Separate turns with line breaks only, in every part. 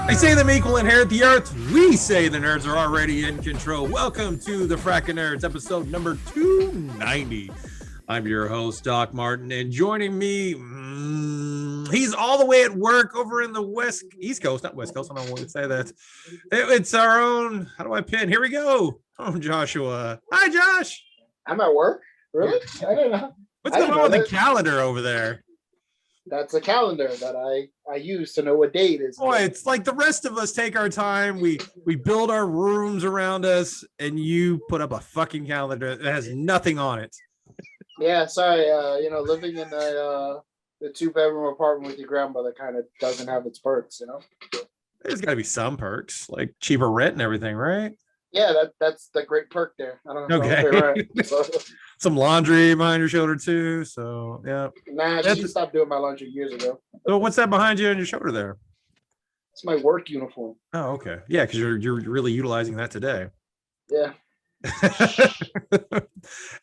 They say them equal inherit the earth. We say the nerds are already in control. Welcome to the Frakkin Nerds, episode number 290. I'm your host, Doc Martin, and joining me, he's all the way at work over in the East Coast, not West Coast. I don't want to say that. It's our own, how do I pin? Here we go. Oh, Joshua. Hi, Josh.
I'm at work? Really? I don't know.
What's going on with the calendar over there?
That's a calendar that I use to know what day it is.
Boy, it's like the rest of us take our time. We build our rooms around us, and you put up a fucking calendar that has nothing on it.
Yeah, sorry. Living in the 2-bedroom apartment with your grandmother kind of doesn't have its perks, you know?
There's got to be some perks, like cheaper rent and everything, right?
Yeah, that's the great perk there. I don't know.
Okay. Some laundry behind your shoulder too. So yeah.
Nah, I just stopped doing my laundry years ago.
So what's that behind you on your shoulder there?
It's my work uniform.
Oh, okay. Yeah, because you're really utilizing that today.
Yeah.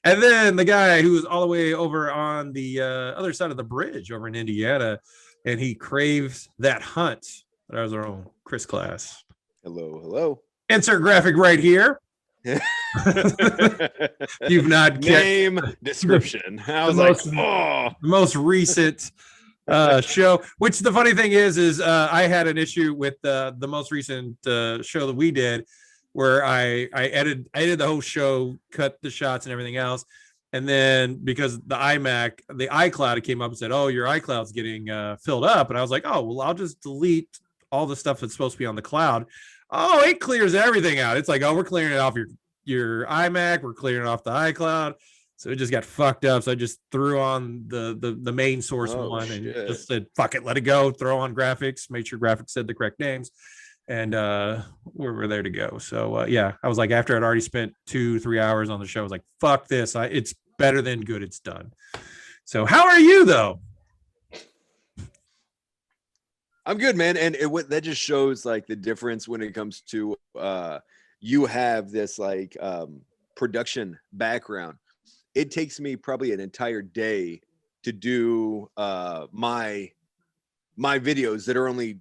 And then the guy who was all the way over on the other side of the bridge over in Indiana, and he craves that hunt. That was our own Chris Class.
Hello.
Insert graphic right here. You've not
name description. I was
the most recent show. Which the funny thing is I had an issue with the most recent show that we did, where I edited the whole show, cut the shots and everything else, and then because the iCloud, it came up and said, "Oh, your iCloud's getting filled up," and I was like, "Oh, well, I'll just delete all the stuff that's supposed to be on the cloud." Oh, it clears everything out. It's like, oh, we're clearing it off your iMac. We're clearing it off the iCloud. So it just got fucked up. So I just threw on the main source one and just said, fuck it, let it go. Throw on graphics, made sure graphics said the correct names. And we're there to go. So I was like, after I'd already spent 2-3 hours on the show, I was like, fuck this. It's better than good. It's done. So how are you though?
I'm good, man. And that just shows like the difference when it comes to you have this like production background. It takes me probably an entire day to do my videos that are only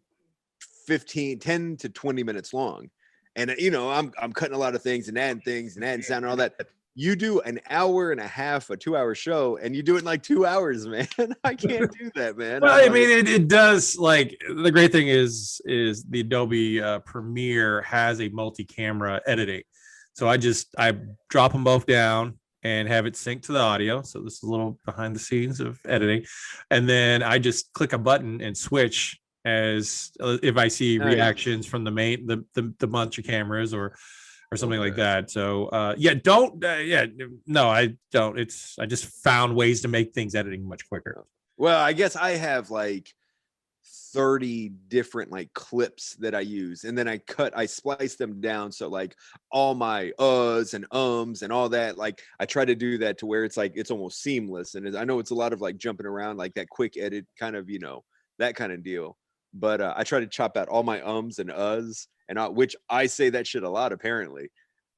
10 to 20 minutes long. And I'm cutting a lot of things and adding sound and all that. You do an hour and a half, a 2-hour show, and you do it in like 2 hours, man. I can't do that, man.
Well, I mean, it does. Like, the great thing is the Adobe Premiere has a multi-camera editing. So I drop them both down and have it sync to the audio. So this is a little behind the scenes of editing. And then I just click a button and switch as if I see reactions from the bunch of cameras or something like that. So I don't. I just found ways to make things editing much quicker.
Well, I guess I have like 30 different like clips that I use, and then I splice them down. So like all my uhs and ums and all that, like I try to do that to where it's like, it's almost seamless. And I know it's a lot of like jumping around, like that quick edit kind of, that kind of deal. But I try to chop out all my ums and uhs, and which I say that shit a lot apparently.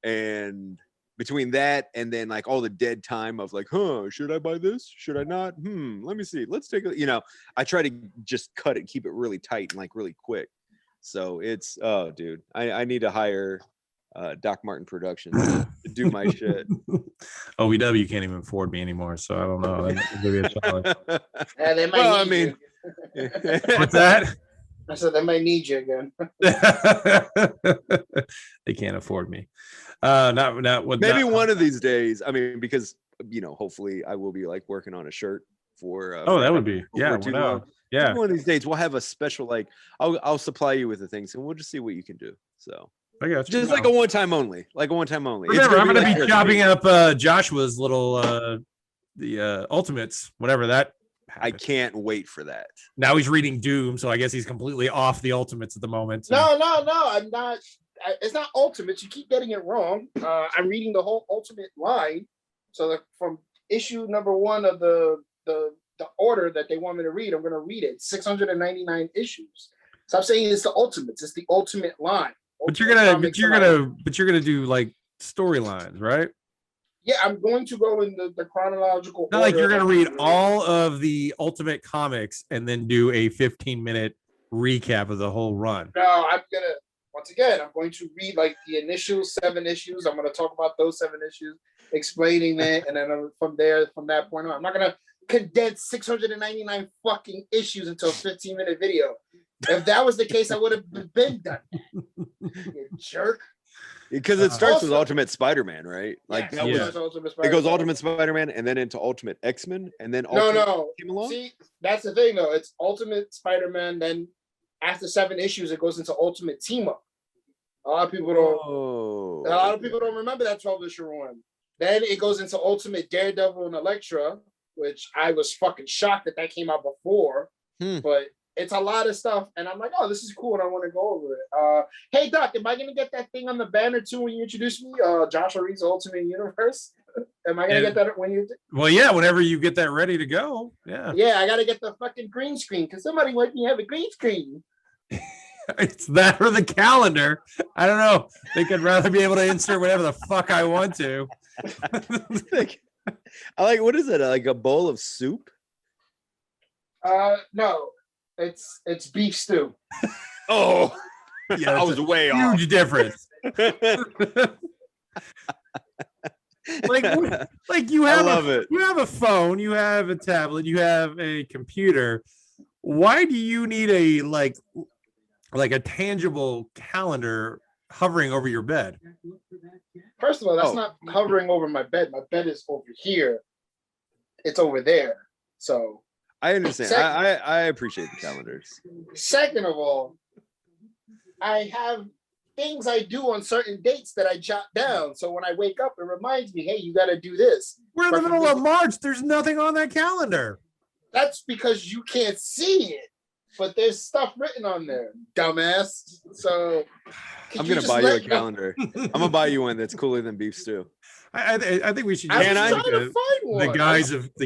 And between that and then like all the dead time of like, should I buy this? Should I not? Let me see. Let's take a, I try to just cut it, keep it really tight and like really quick. So it's, dude, I need to hire Doc Martin Productions to do my shit.
OVW can't even afford me anymore, so I don't know. That's gonna be a challenge.
They might need you.
What's that?
I said they might need you again.
They can't afford me. Maybe
one of these days. I mean, because hopefully I will be like working on a shirt for.
That would be yeah.
Yeah. One of these days we'll have a special like I'll supply you with the things and we'll just see what you can do. So
I got you.
Just like a one time only.
Remember, I'm going to be chopping up Joshua's little the Ultimates, whatever that.
I can't wait for that.
Now he's reading Doom, so I guess he's completely off the Ultimates at the moment.
No, I'm not. It's not Ultimates. You keep getting it wrong. I'm reading the whole Ultimate line. So from issue number 1 of the order that they want me to read, I'm going to read it. 699 issues. Stop saying it's the Ultimates. It's the Ultimate line.
But you're gonna do like storylines, right?
Yeah, I'm going to go in the chronological order.
Not like you're going to read all of the Ultimate comics and then do a 15-minute recap of the whole run.
No, I'm going to read like the initial 7 issues. I'm gonna talk about those 7 issues, explaining that, and then from that point on, I'm not gonna condense 699 fucking issues into a 15-minute video. If that was the case, I would have been done. You jerk.
Because it starts with Ultimate Spider-Man, right? Like
that
was
Ultimate
it goes Ultimate Spider-Man and then into Ultimate X-Men and then
no.
came along?
See, that's the thing though. It's Ultimate Spider-Man, then after 7 issues, it goes into Ultimate Team Up. A lot of people don't remember that 12-issue run. Then it goes into Ultimate Daredevil and Elektra, which I was fucking shocked that came out before. But it's a lot of stuff, and I'm like, oh, this is cool, and I want to go over it. Hey, Doc, am I going to get that thing on the banner, too, when you introduce me? Joshua Reed's Ultimate Universe? Am I going to get that when you...
Well, yeah, whenever you get that ready to go, yeah.
Yeah, I got to get the fucking green screen, because somebody let me have a green screen.
It's that or the calendar. I don't know. I think I'd rather be able to insert whatever the fuck I want to.
I like, what is it, like a bowl of soup?
No. It's beef stew.
Oh,
yeah,
I was way off.
Huge difference. like you have you have a phone, you have a tablet, you have a computer. Why do you need a like a tangible calendar hovering over your bed?
First of all, that's not hovering over my bed. My bed is over here. It's over there. So
I understand. I appreciate the calendars.
Second of all, I have things I do on certain dates that I jot down. So when I wake up, it reminds me, hey, you got to do this.
We're in the middle of March. There's nothing on that calendar.
That's because you can't see it. But there's stuff written on there, dumbass. So
I'm going to buy you a calendar. I'm going to buy you one that's cooler than beef stew.
I think we should
just
the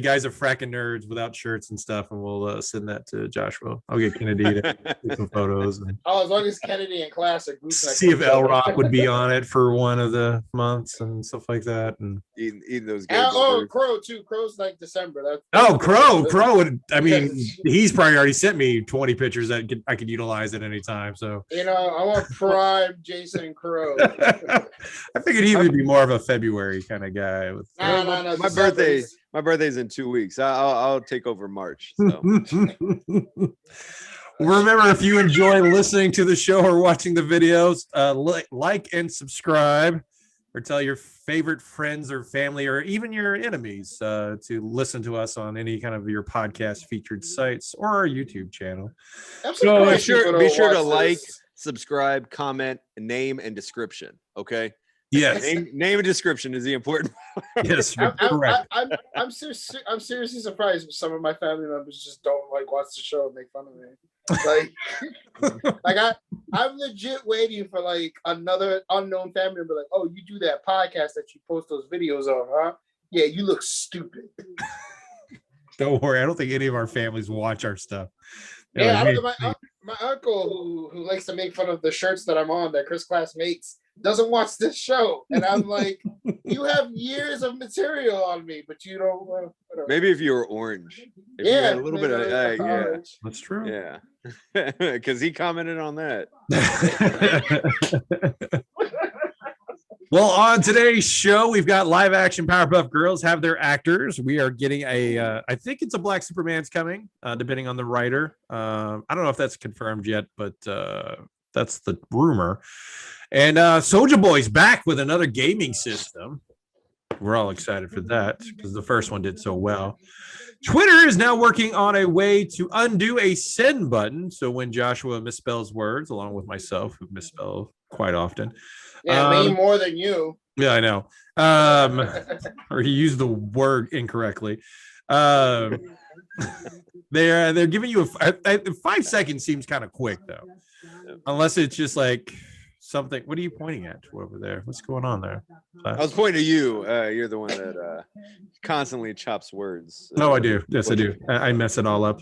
guys of Frakkin Nerds without shirts and stuff, and we'll send that to Joshua. I'll get Kennedy to take some photos. And
as long as Kennedy and Class are
see if L Rock would be on it for one of the months and stuff like that. And
eating those guys.
Crow too. Crow's like December.
Crow would. I mean, he's probably already sent me 20 pictures that I could utilize at any time. So
I want prime Jason and Crow.
I figured he would be more of a February kind of guy. With
no.
My birthday's in 2 weeks. I'll take over March. So.
Remember, if you enjoy listening to the show or watching the videos, like and subscribe, or tell your favorite friends or family or even your enemies to listen to us on any kind of your podcast featured sites or our YouTube channel.
So be sure to like, subscribe, comment, name, and description. Okay.
Yes.
Name and description is the important part.
Yes, correct.
I'm seriously surprised if some of my family members just don't watch the show and make fun of me. I'm legit waiting for another unknown family member oh, you do that podcast that you post those videos on, huh? Yeah, you look stupid.
Don't worry, I don't think any of our families watch our stuff.
Yeah, my uncle who likes to make fun of the shirts that I'm on that Chris Class makes doesn't watch this show, and I'm like, you have years of material on me, but you don't. Whatever.
Maybe if you were orange,
you had
a little bit of
yeah, that's true.
Yeah, because he commented on that.
Well, on today's show, we've got live action Powerpuff Girls have their actors. We are getting I think it's a Black Superman's coming, depending on the writer. I don't know if that's confirmed yet, but that's the rumor. And Soulja Boy's back with another gaming system. We're all excited for that because the first one did so well. Twitter is now working on a way to undo a send button. So when Joshua misspells words, along with myself, who misspell quite often.
Yeah, me more than you.
Yeah, I know. Or he used the word incorrectly. They're giving you 5 seconds seems kind of quick though, unless it's just like something. What are you pointing at over there? What's going on there?
I was pointing to you. You're the one that constantly chops words.
No, I do. Yes, I do. I mess it all up.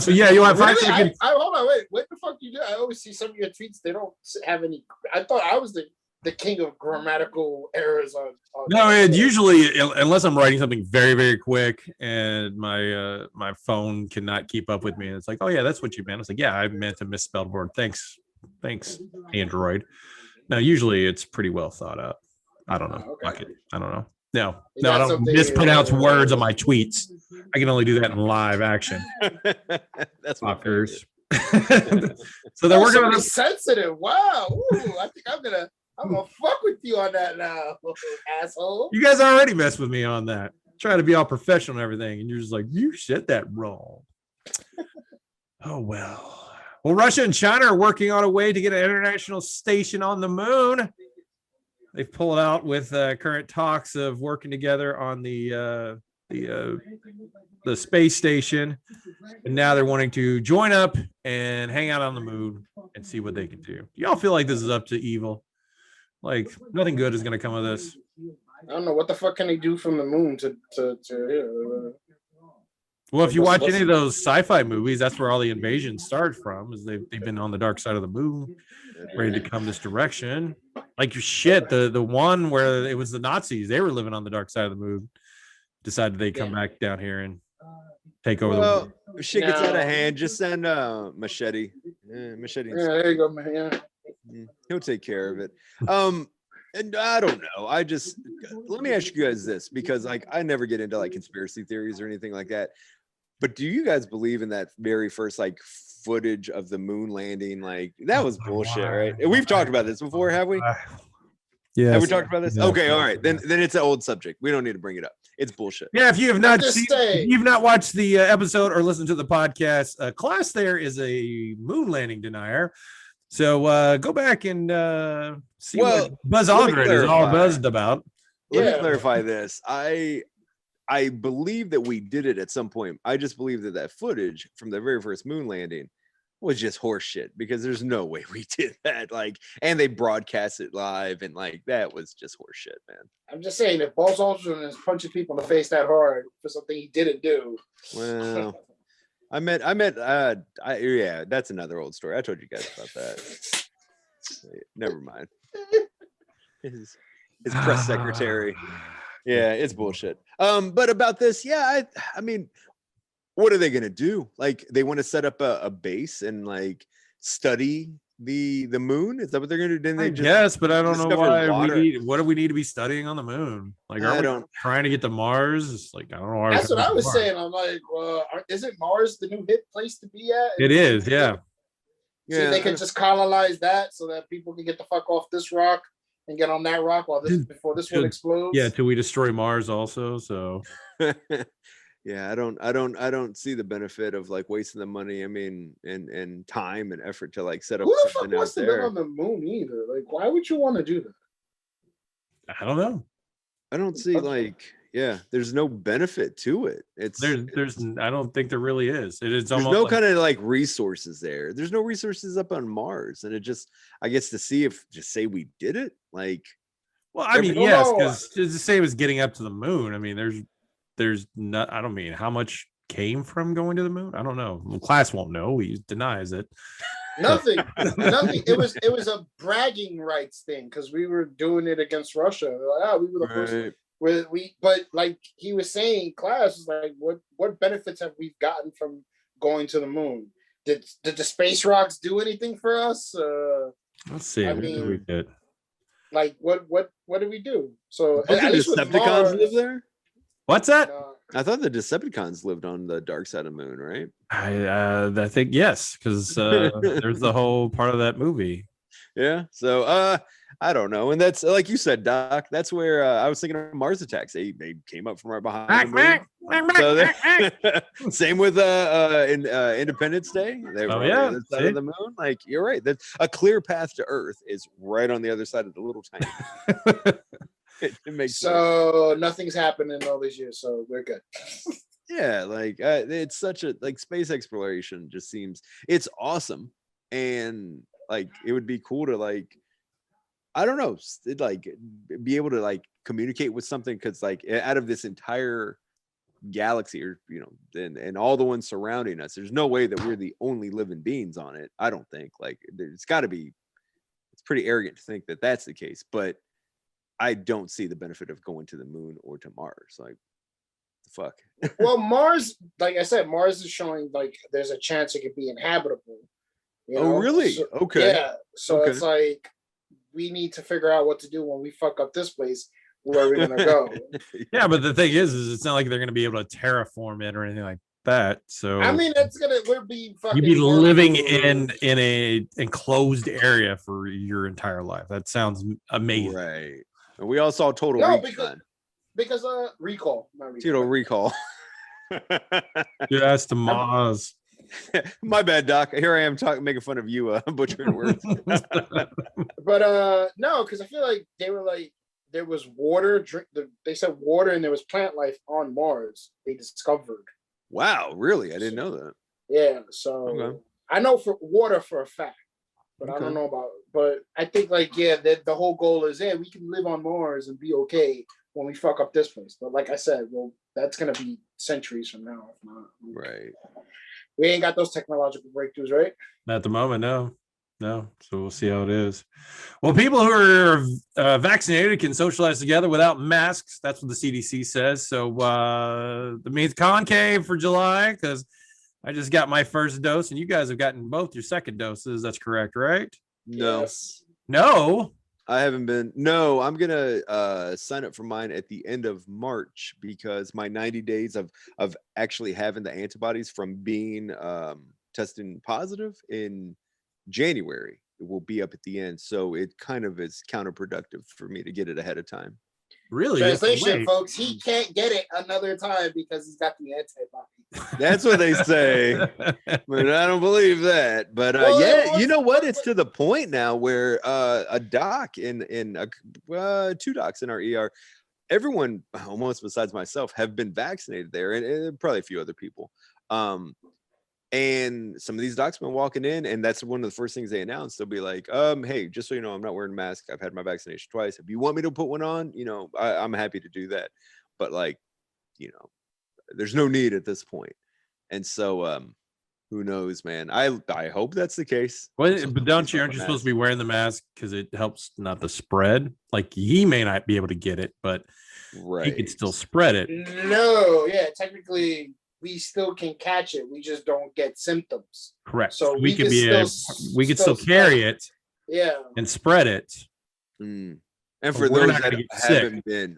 So yeah, you'll have 5 seconds.
Hold on, wait. What the fuck you do? I always see some of your tweets. They don't have any. I thought I was the the king of grammatical errors on
No, and usually, unless I'm writing something very, very quick and my phone cannot keep up with me, and it's like, oh yeah, that's what you meant. It's like, yeah, I meant a misspelled word. Thanks, Android. Now, usually it's pretty well thought out. I don't know.
Okay.
Fuck it. I don't know. No,
You
I
got
don't
something-
mispronounce words on my tweets. I can only do that in live action.
That's my
Fuckers.
favorite.
So they're
Oh,
working
so
on
we're
this.
sensitive. Wow. Ooh, I think I'm gonna fuck with you on that now, asshole.
You guys already messed with me on that. Trying to be all professional and everything, and you're just like, you said that wrong. Oh well. Well, Russia and China are working on a way to get an international station on the moon. They've pulled out with current talks of working together on the space station, and now they're wanting to join up and hang out on the moon and see what they can do. Do y'all feel like this is up to evil? Like nothing good is going to come of this?
I don't know what the fuck can they do from the moon to
Well, if you watch any of those sci-fi movies, that's where all the invasions start from. Is they've been on the dark side of the moon, ready to come this direction. Like your shit, the one where it was the Nazis, they were living on the dark side of the moon. Decided they come back down here and take over the
Well,
world.
if shit gets out of hand, just send Machete. Machete.
Yeah, there you go, man. Yeah.
He'll take care of it. And I don't know. Let me ask you guys this, because like I never get into like conspiracy theories or anything like that. But do you guys believe in that very first like footage of the moon landing? Like that was bullshit, right? And we've talked about this before, have we?
Yeah.
Have we talked about this?
Yeah.
Okay, all right. Then it's an old subject. We don't need to bring it up. It's bullshit.
Yeah, if you have not
Just
seen,
say-
if you've not watched the episode or listened to the podcast, Class there is a moon landing denier. So go back and see what Buzz
let me
Aldrin is all
clarify.
buzzed about.
Let me
Yeah.
clarify this. I believe that we did it at some point. I just believe that footage from the very first moon landing was just horse shit, because there's no way we did that. Like, and they broadcast it live, and like that was just horse shit, man.
I'm just saying, if Buzz Aldrin is punching people in the face that hard for something he didn't do,
Well, yeah, that's another old story. I told you guys about that. Never mind. His press secretary. Yeah, it's bullshit. But about this, yeah, I mean, what are they gonna do? Like, they want to set up a base and like study the moon? Is that what they're gonna do? Didn't they
Yes, but I don't know
discover
why
water?
what do we need to be studying on the moon? Like,
I
are we
don't-
trying to get to Mars? It's like, I don't know. Why we're
that's what
trying to
I was
get to Mars.
saying. I'm like, well, isn't Mars the new hit place to be at?
It is, yeah.
See, they could just colonize that so that people can get the fuck off this rock and get on that rock while before this one
Should-
explodes.
Yeah, till we destroy Mars also. So
Yeah, I don't see the benefit of like wasting the money. I mean, and time and effort to like set up
Who the fuck
something out
wants to live
there.
on the moon either? Like, why would you want to do that?
I don't know.
I don't see like, yeah, there's no benefit to it.
There's I don't think there really is. It is
there's
almost
no
like,
kind of like resources there. There's no resources up on Mars, and it just, I guess, to see if just say we did it, like,
well, I mean,
Well,
yes,
no.
because it's the same as getting up to the moon. I mean, there's not. I don't mean how much came from going to the moon. I don't know. Well, Class won't know. He denies it.
Nothing. Nothing. It was a bragging rights thing because we were doing it against Russia. They're like, we were the first.
right.
But like he was saying, Class is like, what benefits have we gotten from going to the moon? Did the space rocks do anything for us?
Let's see.
I
What did
mean,
we get?
Like what did we do? So
Don't
at
the
least with
Decepticons
Mars,
live there?
What's that?
I thought the Decepticons lived on the dark side of the moon, right?
I think yes, because there's the whole part of that movie.
Yeah. So I don't know. And that's like you said, Doc, that's where I was thinking of Mars attacks. They came up from right behind the moon. So same with in Independence Day. They were on the
yeah,
other side
see?
of the moon. Like, you're right. That's a clear path to Earth is right on the other side of the little tiny. It makes sense.
so nothing's happened in all these years, so we're good.
Yeah, like it's such a like space exploration just seems it's awesome, and like it would be cool to like I don't know like be able to like communicate with something, because like out of this entire galaxy, or and all the ones surrounding us, there's no way that we're the only living beings on it. I don't think. Like it's pretty arrogant to think that that's the case, but I don't see the benefit of going to the moon or to Mars. Like, the fuck.
Well, Mars, like I said, Mars is showing like there's a chance it could be inhabitable. You know?
Oh, really?
So,
Okay.
Yeah. So it's like we need to figure out what to do when we fuck up this place. Where are we gonna go?
Yeah, but the thing is it's not like they're gonna be able to terraform it or anything like that. So
I mean, we'll be fucking.
you'd be living in a enclosed area for your entire life. That sounds amazing.
Right. And we all saw Total Recall.
Because Recall.
Total Recall.
Yes, to Mars.
My bad, Doc. Here I am making fun of you, butchering words.
But no, because I feel like they were like there was water. They said water, and there was plant life on Mars. They discovered.
Wow, really? I didn't know that.
Yeah, so I know for water for a fact, but I don't know about. But I think like the whole goal is we can live on Mars and be okay when we fuck up this place. But like I said, well, that's gonna be centuries from now, if not.
Right.
We ain't got those technological breakthroughs, right?
At the moment, no. So we'll see how it is. Well, people who are vaccinated can socialize together without masks. That's what the CDC says. So that means concave for July, because I just got my first dose and you guys have gotten both your second doses. That's correct, right?
No.
Yes.
No.
I haven't been. No, I'm gonna sign up for mine at the end of March because my 90 days of actually having the antibodies from being testing positive in January, it will be up at the end. So it kind of is counterproductive for me to get it ahead of time.
Really?
Translation, folks, he can't get it another time because he's got the antibody.
That's what they say, but I don't believe that. But you know what? It's to the point now where a doc in two docs in our ER, everyone almost besides myself have been vaccinated there, and probably a few other people. And some of these docs been walking in, and that's one of the first things they announce. They'll be like, hey, just so you know, I'm not wearing a mask. I've had my vaccination twice. If you want me to put one on, I'm happy to do that. But there's no need at this point. And so who knows, man? I hope that's the case.
Well, but aren't you supposed to be wearing the mask because it helps not the spread? Like he may not be able to get it, but he could still spread it.
No, technically we still can catch it. We just don't get symptoms.
Correct.
So
we could still carry it.
Yeah.
And spread it.
Mm. And for those that haven't been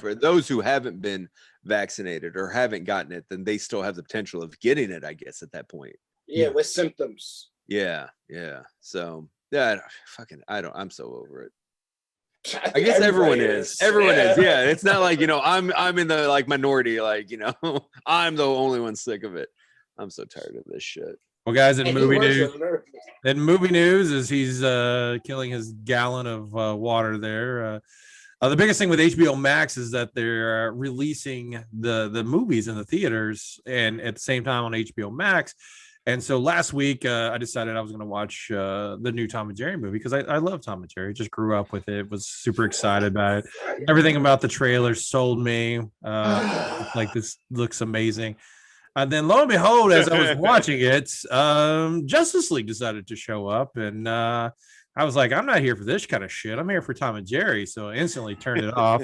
for those who haven't been vaccinated or haven't gotten it, then they still have the potential of getting it, I guess, at that point.
Yeah, with symptoms.
Yeah. So I'm so over it. I guess everyone is. Everyone is. Yeah. It's not like, I'm in the minority, I'm the only one sick of it. I'm so tired of this shit.
Well, guys, in movie news is he's killing his gallon of water there. The biggest thing with HBO Max is that they're releasing the movies in the theaters and at the same time on HBO Max. And so last week, I decided I was going to watch the new Tom and Jerry movie because I love Tom and Jerry. Just grew up with it. Was super excited about it. Everything about the trailer sold me. Like this looks amazing. And then lo and behold, as I was watching it, Justice League decided to show up. And I was like, I'm not here for this kind of shit. I'm here for Tom and Jerry. So I instantly turned it off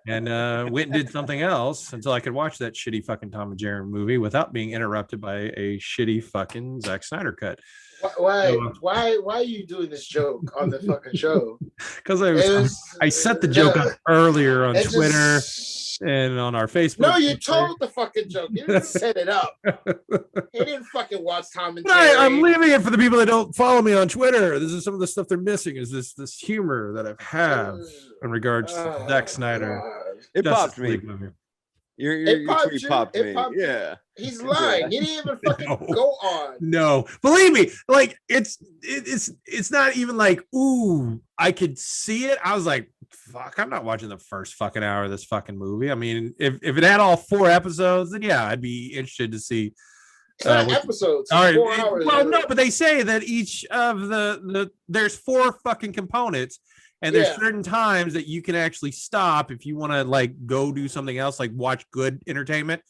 and went and did something else until I could watch that shitty fucking Tom and Jerry movie without being interrupted by a shitty fucking Zack Snyder cut.
Why are you doing this joke on the fucking show?
Because I set the joke up earlier on Twitter and on our Facebook.
No, you told the fucking joke. You didn't set it up. You didn't fucking watch Tom and Jerry.
I'm leaving it for the people that don't follow me on Twitter. This is some of the stuff they're missing. Is this humor that I have in regards to Zack Snyder?
It popped me. Your tweet popped me. Yeah.
He's lying. He didn't even fucking go on.
No, believe me, like it's not even like, ooh, I could see it. I was like, fuck, I'm not watching the first fucking hour of this fucking movie. I mean, if it had all 4 episodes, then yeah, I'd be interested to see.
It's not episodes.
All right.
4 hours.
Well, no, but they say that each of there's 4 fucking components. And there's certain times that you can actually stop if you want to like go do something else, like watch good entertainment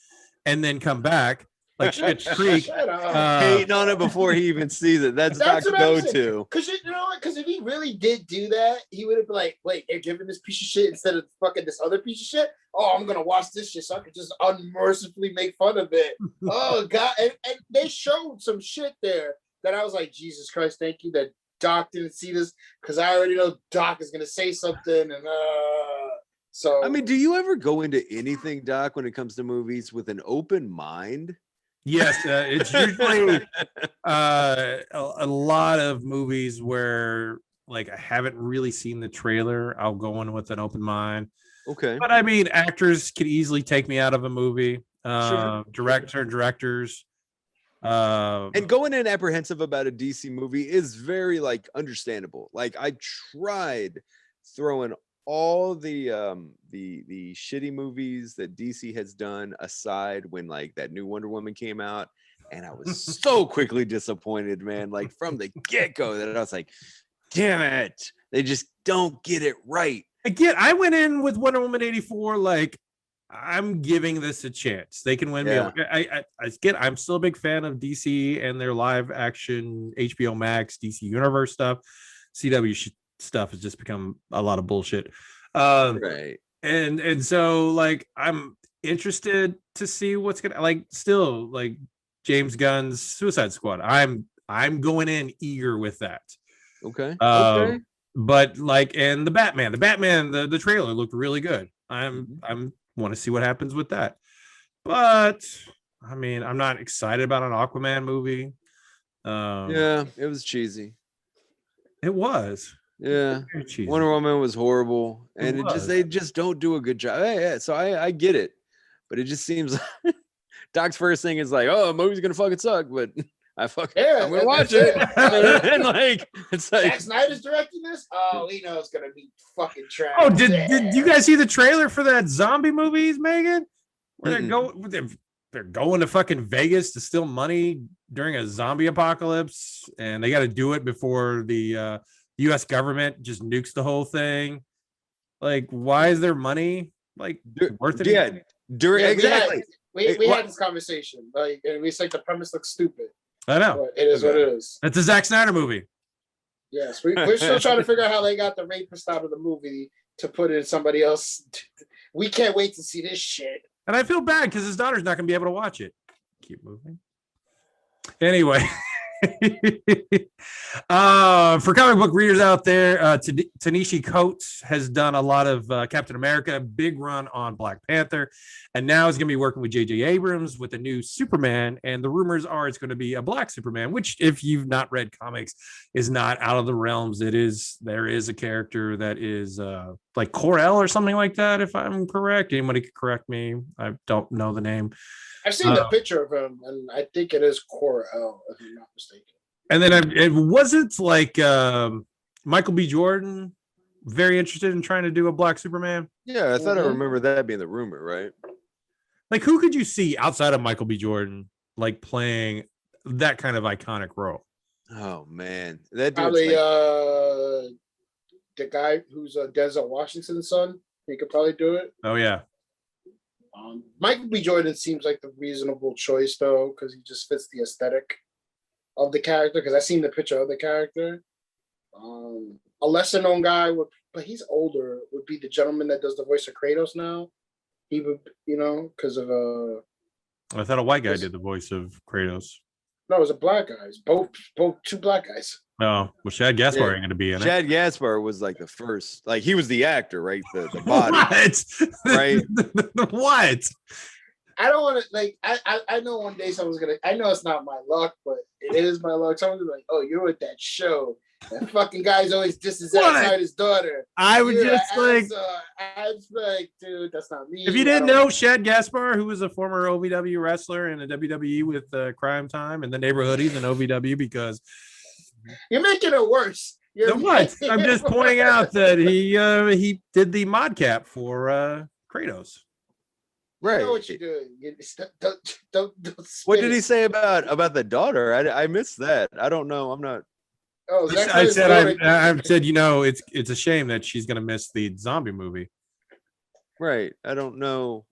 and then come back. like Schitt's Creek.
Shut up.
Hating on it before he even sees it. That's Doc's
what I'm saying.
go-to.
Because you know what? Because if he really did do that, he would have been like, wait, they're giving this piece of shit instead of fucking this other piece of shit? Oh, I'm going to watch this shit so I can just unmercifully make fun of it. Oh, God. And they showed some shit there that I was like, Jesus Christ, thank you that Doc didn't see this, because I already know Doc is going to say something. And so.
I mean, do you ever go into anything, Doc, when it comes to movies with an open mind?
Yes, it's usually a lot of movies where like I haven't really seen the trailer. I'll go in with an open mind.
Okay.
But I mean, actors could easily take me out of a movie.
Sure.
Directors.
And going in apprehensive about a DC movie is very like understandable. Like I tried throwing all the shitty movies that DC has done aside when like that new Wonder Woman came out, and I was so quickly disappointed, man. Like from the get-go, that I was like, damn it, they just don't get it right.
Again, I went in with Wonder Woman 84 like I'm giving this a chance. They can win me over. I'm still a big fan of DC and their live action HBO Max DC Universe stuff. CW stuff has just become a lot of bullshit.
Right.
And so like I'm interested to see what's gonna like still like James Gunn's Suicide Squad. I'm going in eager with that.
Okay.
But like, and the Batman, the trailer looked really good. I'm want to see what happens with that. But I mean, I'm not excited about an Aquaman movie.
Yeah, it was cheesy.
It was.
Yeah. Wonder Woman was horrible, and they just don't do a good job. Yeah, so I get it, but it just seems like Doc's first thing is like, oh, the movie's gonna fucking suck, but I'm gonna watch it. And like, it's like
Zack Snyder's directing this. Oh, we know it's gonna be fucking trash.
Oh, did you guys see the trailer for that zombie movie, Megan? Where they're going to fucking Vegas to steal money during a zombie apocalypse, and they got to do it before the U.S. government just nukes the whole thing. Like, why is their money like worth it?
Yeah, exactly.
We had this conversation, like, and we said the premise looks stupid.
I know.
But it is what it is.
It's a Zack Snyder movie.
Yes, we're still trying to figure out how they got the rapist out of the movie to put in somebody else. We can't wait to see this shit.
And I feel bad because his daughter's not going to be able to watch it. Keep moving. Anyway. For comic book readers out there, Tanishi Coates has done a lot of Captain America, big run on Black Panther, and now he's going to be working with J.J. Abrams with a new Superman, and the rumors are it's going to be a black Superman, which, if you've not read comics, is not out of the realms. There is a character that is like Kor-El or something like that, if I'm correct. Anybody could correct me. I don't know the name.
I've seen the picture of him, and I think it is Kor-El, if I'm not mistaken.
And then it wasn't like Michael B. Jordan very interested in trying to do a black Superman.
Yeah, I thought I remember that being the rumor, right?
Like, who could you see outside of Michael B. Jordan like playing that kind of iconic role?
Oh man, that
probably the guy who's Denzel Washington's son. He could probably do it.
Oh yeah.
Michael B. Jordan seems like the reasonable choice, though, because he just fits the aesthetic of the character. Because I've seen the picture of the character. A lesser known guy, but he's older, would be the gentleman that does the voice of Kratos now. He would, because of
I thought a white guy did the voice of Kratos.
No, it was a black guy. It's both two black guys.
Oh, well, Chad Gaspar ain't going to be in it.
Chad Gaspar was like the first, like he was the actor, right? The body,
what?
Right?
What?
I don't want to like. I know one day someone's gonna. I know it's not my luck, but it is my luck. Someone's like, "Oh, you're with that show. That fucking guy's always disses outside his daughter."
I would just like.
I was like, dude, that's not me.
If you didn't know, Chad Gaspar, who was a former OVW wrestler and a WWE with Crime Time and the Neighborhoodies and OVW, because
you're making it worse.
What? I'm just pointing out that he did the mod cap for Kratos.
Right. You know what you're doing. Don't
what did he say about the daughter? I missed that. I don't know. I'm not.
Oh,
I said it's a shame that she's gonna miss the zombie movie.
Right. I don't know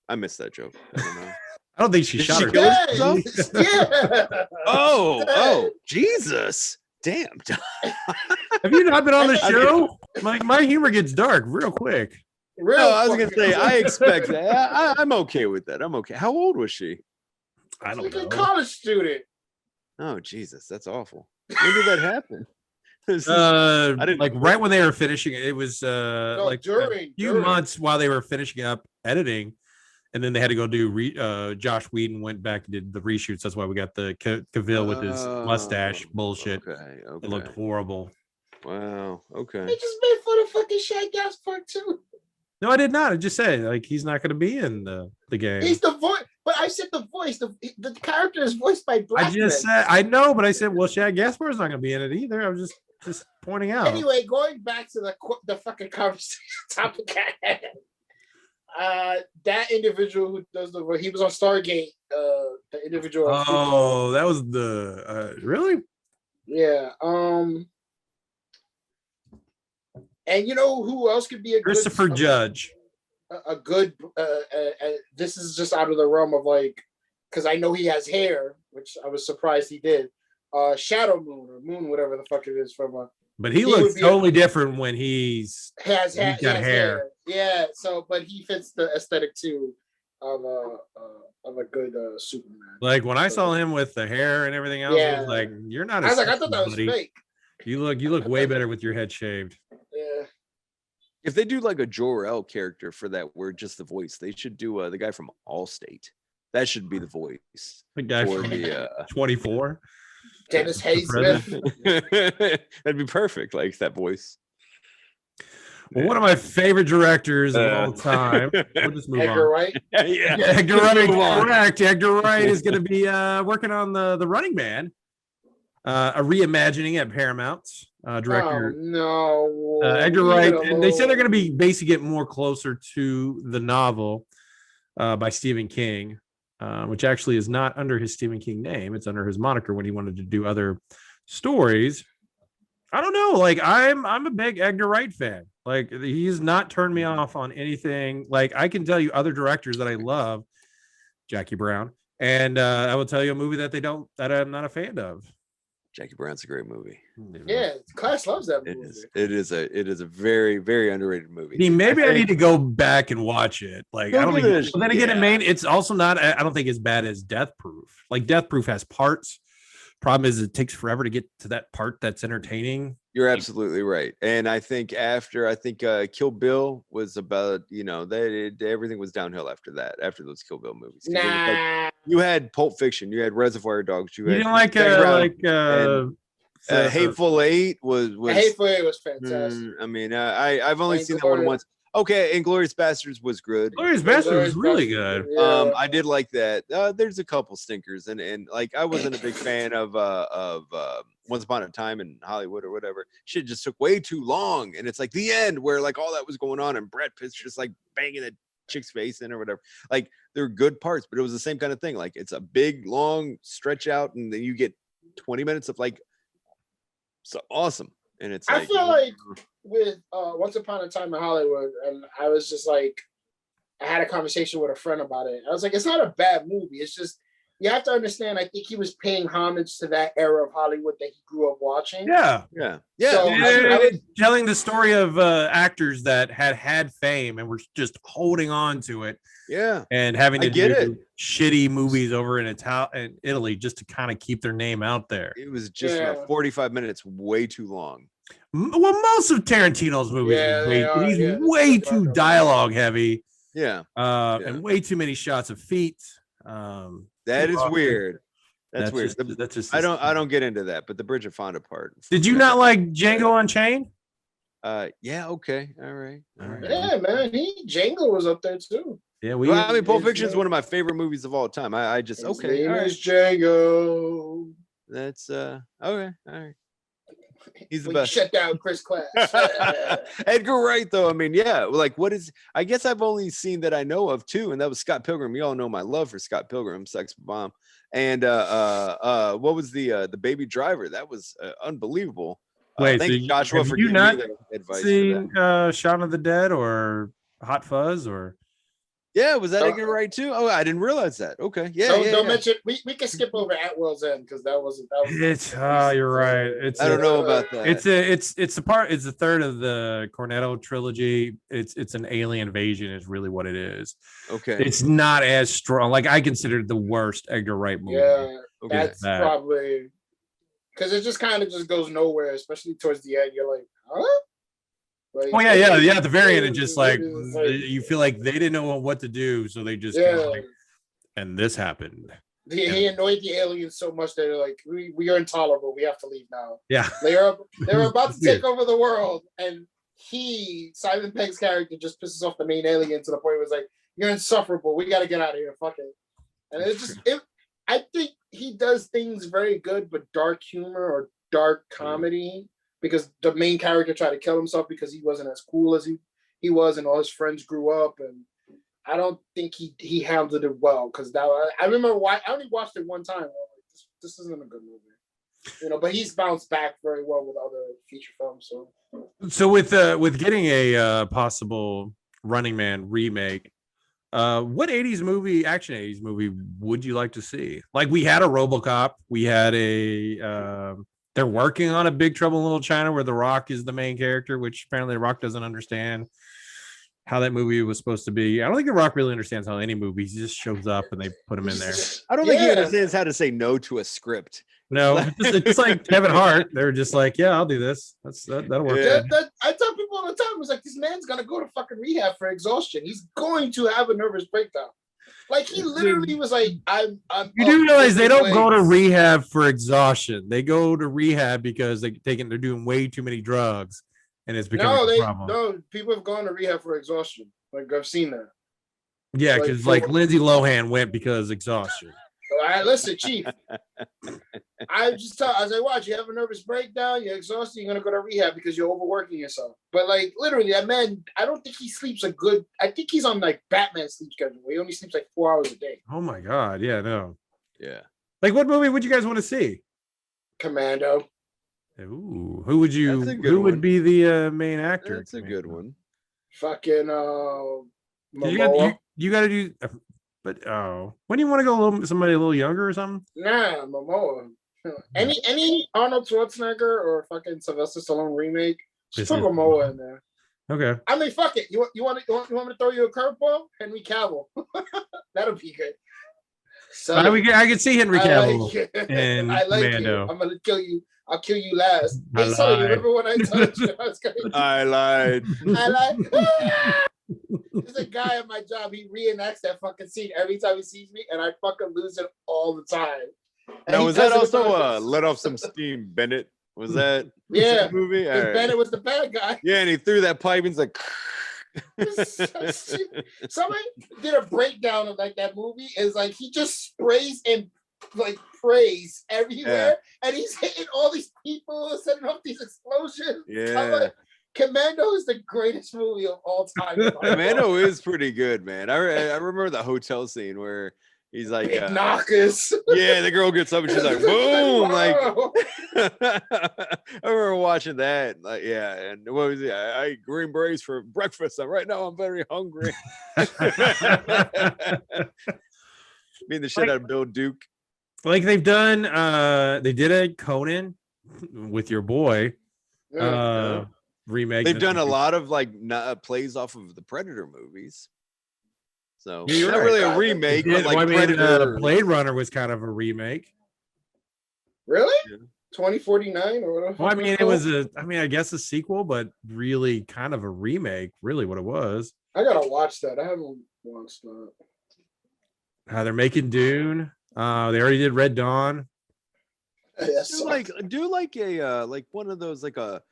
I missed that joke. I don't know.
I don't think she
Did
shot
she
her.
kill
Yes, yeah.
Oh, Jesus. Damn.
Have you not been on the
I
show? My humor gets dark real quick.
Real
No, I was gonna
fucking-
say I expect that. I'm okay with that. I'm okay. How old was she?
I don't
like a
know.
college student.
Oh Jesus, that's awful. When did that happen? I didn't
Like right when they were finishing it, it was like
during-
a few
during.
months while they were finishing up editing, and then they had to go do Josh Whedon went back and did the reshoots. That's why we got the Cavill with his mustache bullshit.
Okay.
It looked horrible.
Wow. Okay.
They just made fun of fucking Shaq Gas Part 2.
No, I did not. I just said like he's not going to be in the game.
He's the voice, but I said the voice. The character is voiced by black
I just
men.
said I know, but I said well, Shaq Gaspar's not going to be in it either. I was just pointing out.
Anyway, going back to the fucking conversation topic at hand. That individual who does he was on Stargate. The individual.
Oh, that was the really.
Yeah. And you know who else could be a
Christopher
good,
Judge.
a good this is just out of the realm of like, because I know he has hair, which I was surprised he did. Shadow Moon or Moon, whatever the fuck it is from
But he
would
looks
be
totally different when he's
has
got hair.
Yeah, so but he fits the aesthetic too of a good Superman.
like when I saw him with the hair and everything else. I
Yeah.
was like, you're not.
I was like, I thought that was
buddy.
fake.
You look way better with your head shaved.
Yeah.
If they do like a Jor-El character for that, where just the voice, they should do the guy from Allstate. That should be the voice.
The guy
for
from
the
24.
Dennis
The
Haysmith.
that'd be perfect, like that voice.
Well, one of my favorite directors of all time. We'll just move
Edgar
on.
Wright.
Yeah.
Edgar Wright,
Move on.
correct. Edgar Wright is going to be working on the Running Man, a reimagining at Paramount. Director
Oh, no.
Edgar
Leave
Wright,
it
and they said they're going to
alone.
be basically get more closer to the novel by Stephen King, which actually is not under his Stephen King name. It's under his moniker when he wanted to do other stories. I don't know. Like I'm a big Edgar Wright fan. Like he's not turned me off on anything. Like I can tell you other directors that I love, Jackie Brown, and I will tell you a movie that I'm not a fan of.
Jackie Brown's a great movie.
Yeah, class loves that
It
movie.
is. It is a very, very underrated movie.
I mean, maybe I
think-
need to go back and watch it. Like
Go
I don't
do
think.
this.
But then again,
Yeah.
it made it's also not. I don't think as bad as Death Proof. Like Death Proof has parts. Problem is, it takes forever to get to that part that's entertaining.
You're absolutely right. And I think Kill Bill was about, everything was downhill after that, after those Kill Bill movies. 'Cause it was like-
Nah.
you had Pulp Fiction, you had Reservoir Dogs, you
You
had
didn't like
Jackie Brown, Hateful Eight was
Hateful Eight was fantastic.
I mean, I've only seen that one
Inglourious-
once. Okay, Inglourious Bastards was good.
Glorious Bastard was really good.
Yeah.
I did like that. There's a couple stinkers, and like I wasn't a big fan of Once Upon a Time in Hollywood or whatever. Shit just took way too long, and it's like the end where like all that was going on, and Brad Pitt's just like banging the chick's face in or whatever. Like they're good parts, but it was the same kind of thing. Like it's a big long stretch out, and then you get 20 minutes of like so awesome, and it's
I
like
feel like with Once Upon a Time in Hollywood, and I was just like, I had a conversation with a friend about it. I was like, it's not a bad movie. It's just you have to understand. I think he was paying homage to that era of Hollywood that he grew up watching.
Yeah.
yeah.
So,
Yeah,
I would-
telling the story of actors that had fame and were just holding on to it
Yeah.
and having
I
to
get
do shitty movies over in Italy just to kind of keep their name out there.
It was just
Yeah.
about 45 minutes, way too long.
Well, most of Tarantino's movies,
Yeah,
are
they are,
he's
yeah.
way too dialogue heavy,
Yeah.
and way too many shots of feet.
That is
Awkward.
weird. That's weird.
That's just.
I don't get into that, but the Bridget Fonda part.
Did you not like Django Unchained?
Yeah, okay. All right. All right.
Yeah, man. Django was up there too.
Yeah, we.
Well, I mean, Pulp
His
Fiction is
name-
one of my favorite movies of all time. I just
His
okay.
name
All right.
is Django.
That's okay. All right. He's the
When you
best.
shut down Chris Class.
Edgar Wright, though. I mean, yeah. Like, what is? I guess I've only seen that I know of two, and that was Scott Pilgrim. You all know my love for Scott Pilgrim, Sex Bomb, and what was the Baby Driver? That was unbelievable.
Wait,
thank
so
you, Joshua
have
for
you
giving
not
me the advice. For
seen Shaun of the Dead or Hot Fuzz or?
Yeah, was that Edgar Wright too? Oh, I didn't realize that. Okay, yeah.
Don't mention. We can skip over At Will's End because that was.
It's you're right.
I don't know about that.
It's the third of the Cornetto trilogy. It's an alien invasion is really what it is.
Okay.
It's not as strong. Like I consider it the worst Edgar Wright movie.
Yeah,
Okay.
that's probably because it just kind of just goes nowhere, especially towards the end. You're like, huh? Like,
Oh yeah. At the very end, it's just like you feel like they didn't know what to do, so they just and this happened.
He annoyed the aliens so much that they're like, we are intolerable. We have to leave now.
Yeah,
they're about to take over the world, and Simon Pegg's character just pisses off the main alien to the point where it's like, you're insufferable. We got to get out of here. Fuck it. And it's just I think he does things very good, but dark humor or dark comedy. Because the main character tried to kill himself because he wasn't as cool as he was, and all his friends grew up. And I don't think he handled it well. Because I remember I only watched it one time. Like, this isn't a good movie, But he's bounced back very well with other feature films.
So with getting a possible Running Man remake, what action 80s movie would you like to see? Like we had a RoboCop, we had a. They're working on a Big Trouble in Little China where The Rock is the main character, which apparently The Rock doesn't understand how that movie was supposed to be. I don't think The Rock really understands how any movie. He just shows up and they put him in there.
I don't think he understands how to say no to a script.
No, it's like Kevin Hart. They're just like, yeah, I'll do this. That'll work.
Yeah. I tell people all the time, it's like, this man's gonna go to fucking rehab for exhaustion. He's going to have a nervous breakdown. Like he literally was like, I'm
you do realize they don't go to rehab for exhaustion. They go to rehab because they're doing way too many drugs, and it's becoming a problem.
No, people have gone to rehab for exhaustion. Like I've seen that.
Yeah, because like Lindsay Lohan went because exhaustion.
All right, listen, Chief. I was like, watch, you have a nervous breakdown, you're exhausted, you're gonna go to rehab because you're overworking yourself. But like literally, that man, I don't think he sleeps I think he's on like Batman sleep schedule where he only sleeps like 4 hours a day.
Oh my god, yeah, no.
Yeah.
Like what movie would you guys want to see?
Commando.
Ooh, who would be the main actor?
That's a good one.
Fucking
you gotta do. But when do you want to go somebody a little younger or something?
Nah, Momoa. Any Arnold Schwarzenegger or fucking Sylvester Stallone remake, just put Momoa in there.
Okay.
I mean, fuck it. You want me to throw you a curveball? Henry Cavill. That'll be good. So
I could see Henry Cavill and
I like
Mando.
You. I'm gonna kill you. I'll kill you last. Hey, so you remember when I told you I was gonna?
I lied.
There's a guy at my job. He reenacts that fucking scene every time he sees me, and I fucking lose it all the time. And
now, was that also Let Off Some Steam, Bennett? Was that
the
movie?
Right. Bennett was the bad guy.
Yeah, and he threw that pipe and he's like.
Somebody did a breakdown of like that movie. Is like he just sprays and like prays everywhere, and he's hitting all these people, setting off these explosions.
Yeah.
Commando is the greatest movie of all time.
Commando is pretty good, man. I remember the hotel scene where he's like,
knockers.
Yeah, the girl gets up and she's like, boom, like. I remember watching that, like, yeah. And what was it? I ate green berets for breakfast. And right now I'm very hungry. Being the shit out of Bill Duke.
Like they've done, they did a Conan with your boy. Remake.
They've done a lot of like plays off of the Predator movies. So
you're
not really a remake, but like Predator.
Blade Runner was kind of a remake.
Really? Yeah. 2049 or whatever.
Well, I mean, it was I guess a sequel, but really kind of a remake, really what it was.
I gotta watch that. I haven't watched that.
They're making Dune. They already did Red Dawn.
Do like a like one of those like a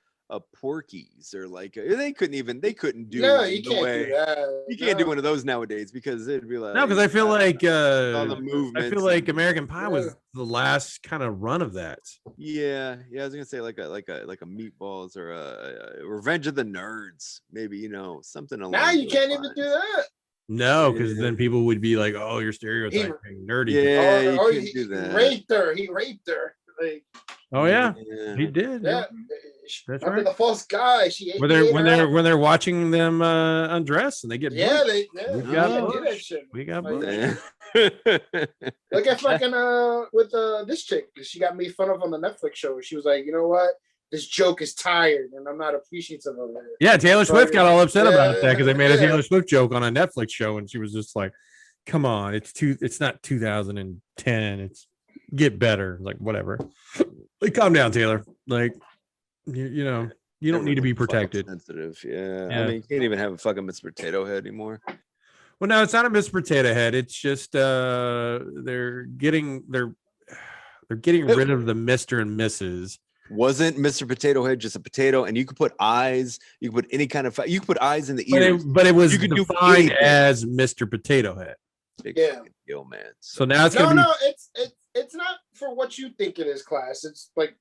Porky's or like they couldn't do
you can't do that.
You can't do one of those nowadays because it'd be like
because I feel like
all the movements.
I feel like American Pie was the last kind of run of that.
Yeah, I was gonna say like a Meatballs or a Revenge of the Nerds, maybe something along.
Now you can't even do that.
No, because then people would be like, "Oh, you're stereotyping nerdy."
Yeah, you can't do that.
He raped her. Like,
oh yeah, he did.
Yeah.
That's
under
right.
the false guy.
When they're watching them undress and they get
we
we got
do that shit.
we got
Like,
books.
look at fucking with this chick. She got made fun of on the Netflix show. She was like, you know what? This joke is tired, and I'm not appreciative of it.
Yeah, Taylor Swift got all upset about that because they made a
yeah.
Taylor Swift joke on a Netflix show, and she was just like, "Come on, it's not 2010. It's get better." Like whatever. Like, calm down, Taylor. Like, you know, you don't need to be protected.
Sensitive, yeah. I mean, you can't even have a fucking Mr. Potato Head anymore.
Well, no, it's not a Mr. Potato Head. It's just they're getting rid of the Mr. and Mrs.
Wasn't Mr. Potato Head just a potato? And you could put eyes. You could put any kind of. You could put eyes in the ears.
But it was defined as Mr. Potato Head.
Big deal, man.
So now it's
it's not for what you think it is, class. It's like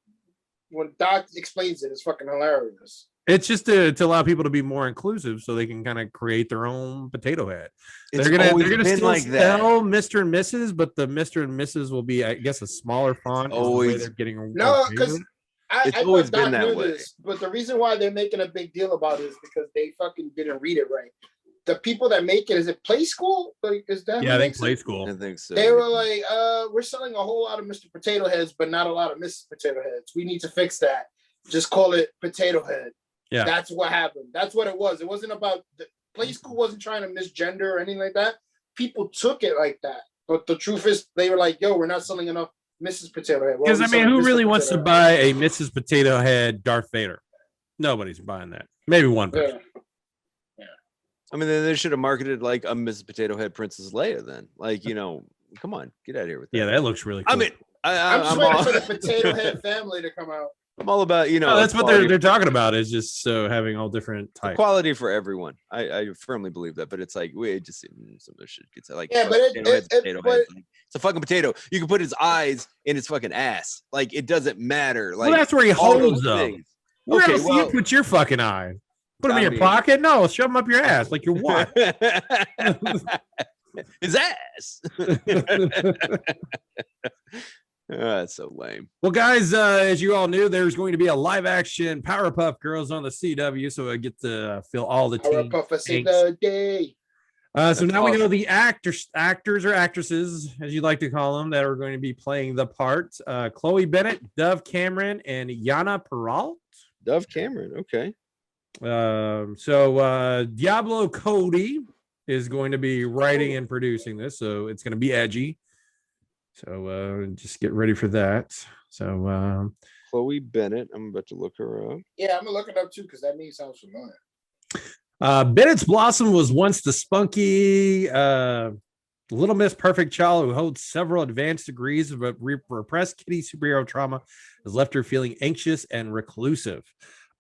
when Doc explains it, it's fucking hilarious.
It's just to allow people to be more inclusive, so they can kind of create their own potato head. They're gonna still
like
sell Mr. and Mrs., but the Mr. and Mrs. will be, I guess, a smaller font.
Always
they're getting
because
it's always been that way.
But the reason why they're making a big deal about it is because they fucking didn't read it right. The people that make it, is it Play School? Like, is that?
Yeah, I think Play School.
I think so.
They were like, we're selling a whole lot of Mr. Potato Heads, but not a lot of Mrs. Potato Heads. We need to fix that. Just call it Potato Head.
Yeah,
that's what happened. That's what it was. It wasn't about Play School wasn't trying to misgender or anything like that. People took it like that, but the truth is, they were like, "Yo, we're not selling enough Mrs. Potato Head."
Because who really wants to buy a Mrs. Potato Head Darth Vader? Nobody's buying that. Maybe one person.
Yeah.
I mean, then they should have marketed like a Mrs. Potato Head Princess Leia. Then, like, come on, get out of here with that.
Yeah, that looks really cool.
I mean,
I'm just waiting for the Potato Head family to come out.
I'm all about,
No, that's what they're talking about, is just having all different types.
Quality for everyone. I firmly believe that, but it's like we just some of this shit gets like,
yeah, but
it's a fucking potato. You can put his eyes in his fucking ass. Like, it doesn't matter. Like,
well, that's where he holds them. Where else do you put your fucking eye? Put them in your pocket? No, shove them up your ass like you're what?
His ass. That's so lame.
Well, guys, as you all knew, there's going to be a live action Powerpuff Girls on the CW, so I get to feel all the
Powerpuff day.
So now we know the actors or actresses, as you like to call them, that are going to be playing the parts. Chloe Bennett, Dove Cameron, and Yana Peralt.
Dove Cameron, okay.
So Diablo Cody is going to be writing and producing this, so it's going to be edgy. So just get ready for that. So
Chloe Bennett, I'm about to look her up.
Yeah, I'm gonna look it up too, because that name sounds familiar.
Bennett's Blossom was once the spunky Little Miss Perfect child who holds several advanced degrees, but repressed kitty superhero trauma has left her feeling anxious and reclusive.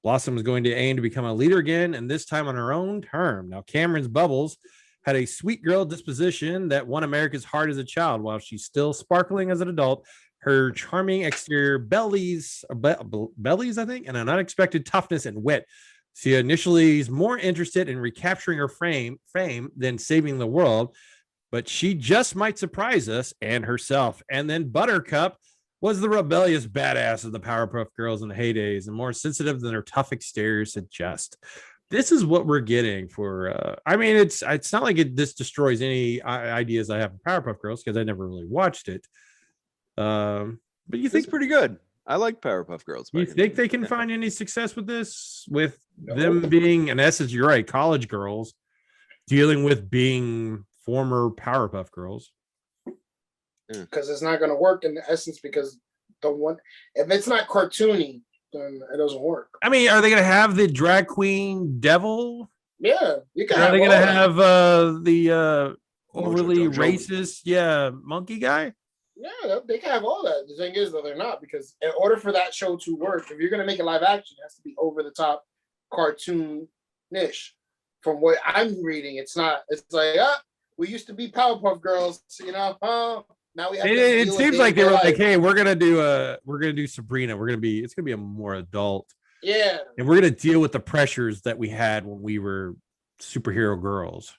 Blossom is going to aim to become a leader again, and this time on her own term. Now, Cameron's Bubbles had a sweet girl disposition that won America's heart as a child. While she's still sparkling as an adult, her charming exterior bellies, I think, and an unexpected toughness and wit. She initially is more interested in recapturing her fame than saving the world, but she just might surprise us and herself. And then Buttercup was the rebellious badass of the Powerpuff Girls in the heydays, and more sensitive than her tough exterior suggest. This is what we're getting for. I mean, it's not like this destroys any ideas I have for Powerpuff Girls, because I never really watched it. But you think
it's pretty good. I like Powerpuff Girls.
You think they can find any success with this? With them being, in essence, you're right, college girls dealing with being former Powerpuff Girls.
Because it's not going to work in the essence, because if it's not cartoony, then it doesn't work.
I mean, are they going to have the drag queen devil?
Yeah, you can.
Are they going to have the overly racist, monkey guy?
Yeah, they can have all that. The thing is, though, they're not, because in order for that show to work, if you're going to make it live action, it has to be over the top cartoon-ish. From what I'm reading, it's not. It's like, we used to be Powerpuff Girls, now we have.
It seems like they were like, hey, we're gonna do Sabrina. It's gonna be a more adult.
Yeah.
And we're gonna deal with the pressures that we had when we were superhero girls.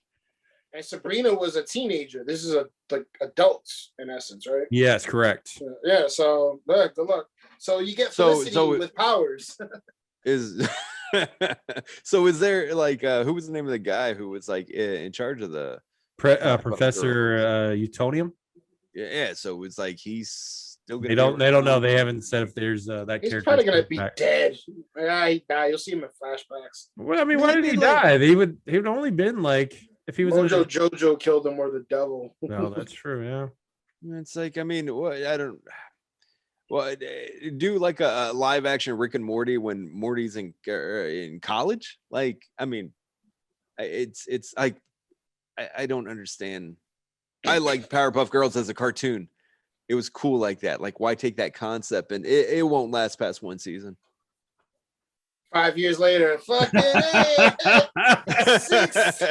And Sabrina was a teenager. This is like adults in essence, right?
Yes, correct.
Yeah. So good luck. So you get Felicity with powers.
Is so is there like who was the name of the guy who was like in charge of the
Professor Utonium?
Yeah, so it's like he's still gonna
They don't know. They haven't said if there's that
He's
character.
probably gonna be dead. Yeah, he died. You'll see him in flashbacks.
Well, I mean, why did he die? He would only been like if he was
Mojo Jojo killed him or the devil.
No, that's true, yeah.
It's like, I mean, what I don't do like a live action Rick and Morty when Morty's in college. Like, I mean, it's like I don't understand. I like Powerpuff Girls as a cartoon. It was cool like that. Like, why take that concept and it won't last past one season?
5 years later, fucking six.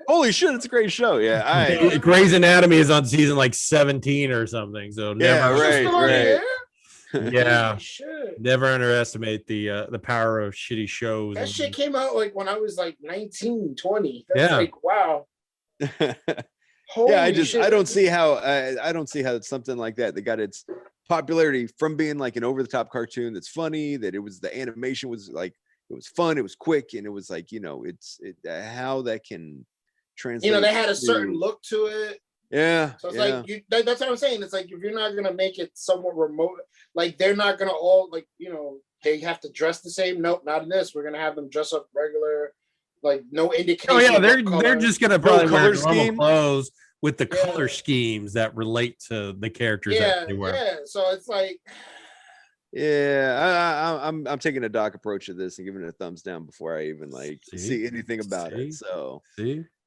Holy shit, it's a great show. Yeah,
Grey's Anatomy is on season like 17 or something. So never,
right.
Yeah, never underestimate the power of shitty shows.
That shit came out like when I was like 19, 20. That's
yeah.
like, wow.
Yeah, I don't see how it's something like that got its popularity from being like an over-the-top cartoon that's funny, that it was the animation was like it was fun, it was quick, and it was like, how that can translate.
They had a certain look to it.
Yeah.
So it's like that's what I'm saying. It's like if you're not gonna make it somewhat remote, like they're not gonna all like they have to dress the same. Nope, not in this. We're gonna have them dress up regular, like no indication.
Oh yeah, they're just gonna probably wear normal clothes with the
Yeah.
color schemes that relate to the characters that they wear.
Yeah, so it's like,
yeah, I'm taking a doc approach to this and giving it a thumbs down before I even see anything about it. So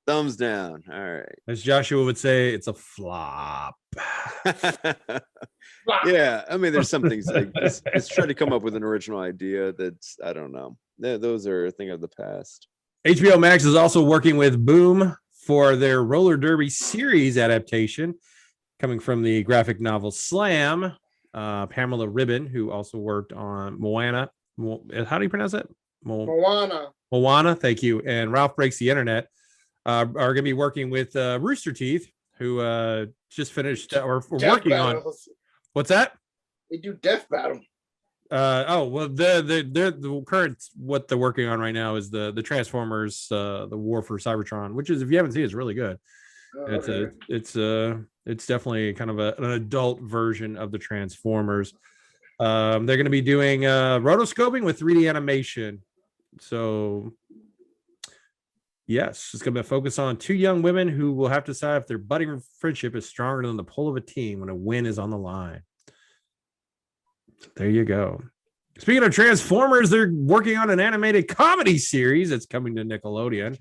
thumbs down. All right.
As Joshua would say, it's a flop.
Yeah, I mean, there's some things like just try to come up with an original idea that's, I don't know. Those are a thing of the past.
HBO Max is also working with Boom for their roller derby series adaptation, coming from the graphic novel Slam. Pamela Ribon, who also worked on Moana. How do you pronounce it? Moana. Thank you. And Ralph Breaks the Internet are going to be working with Rooster Teeth, who just finished or working on. What's that?
They do Death Battle.
The current what they're working on right now is the Transformers, the War for Cybertron, which is, if you haven't seen, it's really good. It's definitely kind of an adult version of the Transformers. They're going to be doing rotoscoping with 3D animation. So yes, it's going to be a focus on two young women who will have to decide if their budding friendship is stronger than the pull of a team when a win is on the line. There you go. Speaking of Transformers, they're working on an animated comedy series that's coming to Nickelodeon,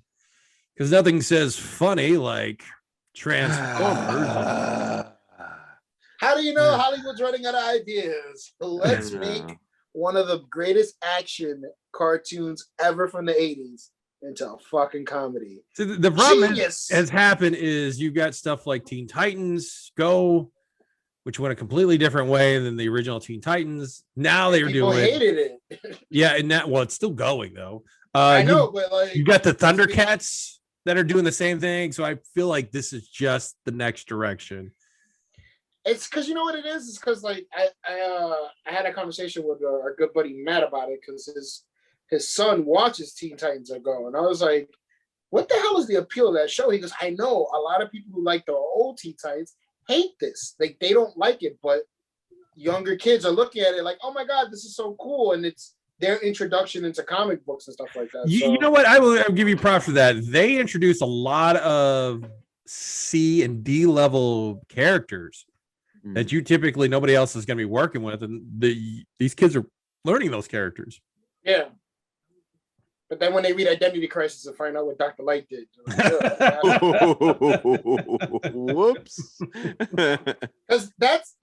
because nothing says funny like Transformers.
How do you know Hollywood's running out of ideas? Let's make one of the greatest action cartoons ever from the 80s into a fucking comedy.
So the problem has happened is you got stuff like Teen Titans Go, which went a completely different way than the original Teen Titans. Now they're doing.
Hated it.
Yeah, and it's still going though.
I know, but like
you got the Thundercats that are doing the same thing. So I feel like this is just the next direction.
It's because you know what it is. It's because like I had a conversation with our good buddy Matt about it, because his son watches Teen Titans Go, and I was like, "What the hell is the appeal of that show?" He goes, "I know a lot of people who like the old Teen Titans hate this. Like they don't like it, but younger kids are looking at it like, oh my god, this is so cool," and it's their introduction into comic books and stuff like that.
You know what? I'll give you props for that. They introduced a lot of C and D level characters that you typically nobody else is going to be working with, and these kids are learning those characters.
Yeah. But then when they read Identity Crisis and find out what Dr. Light did.
Whoops.
Because that's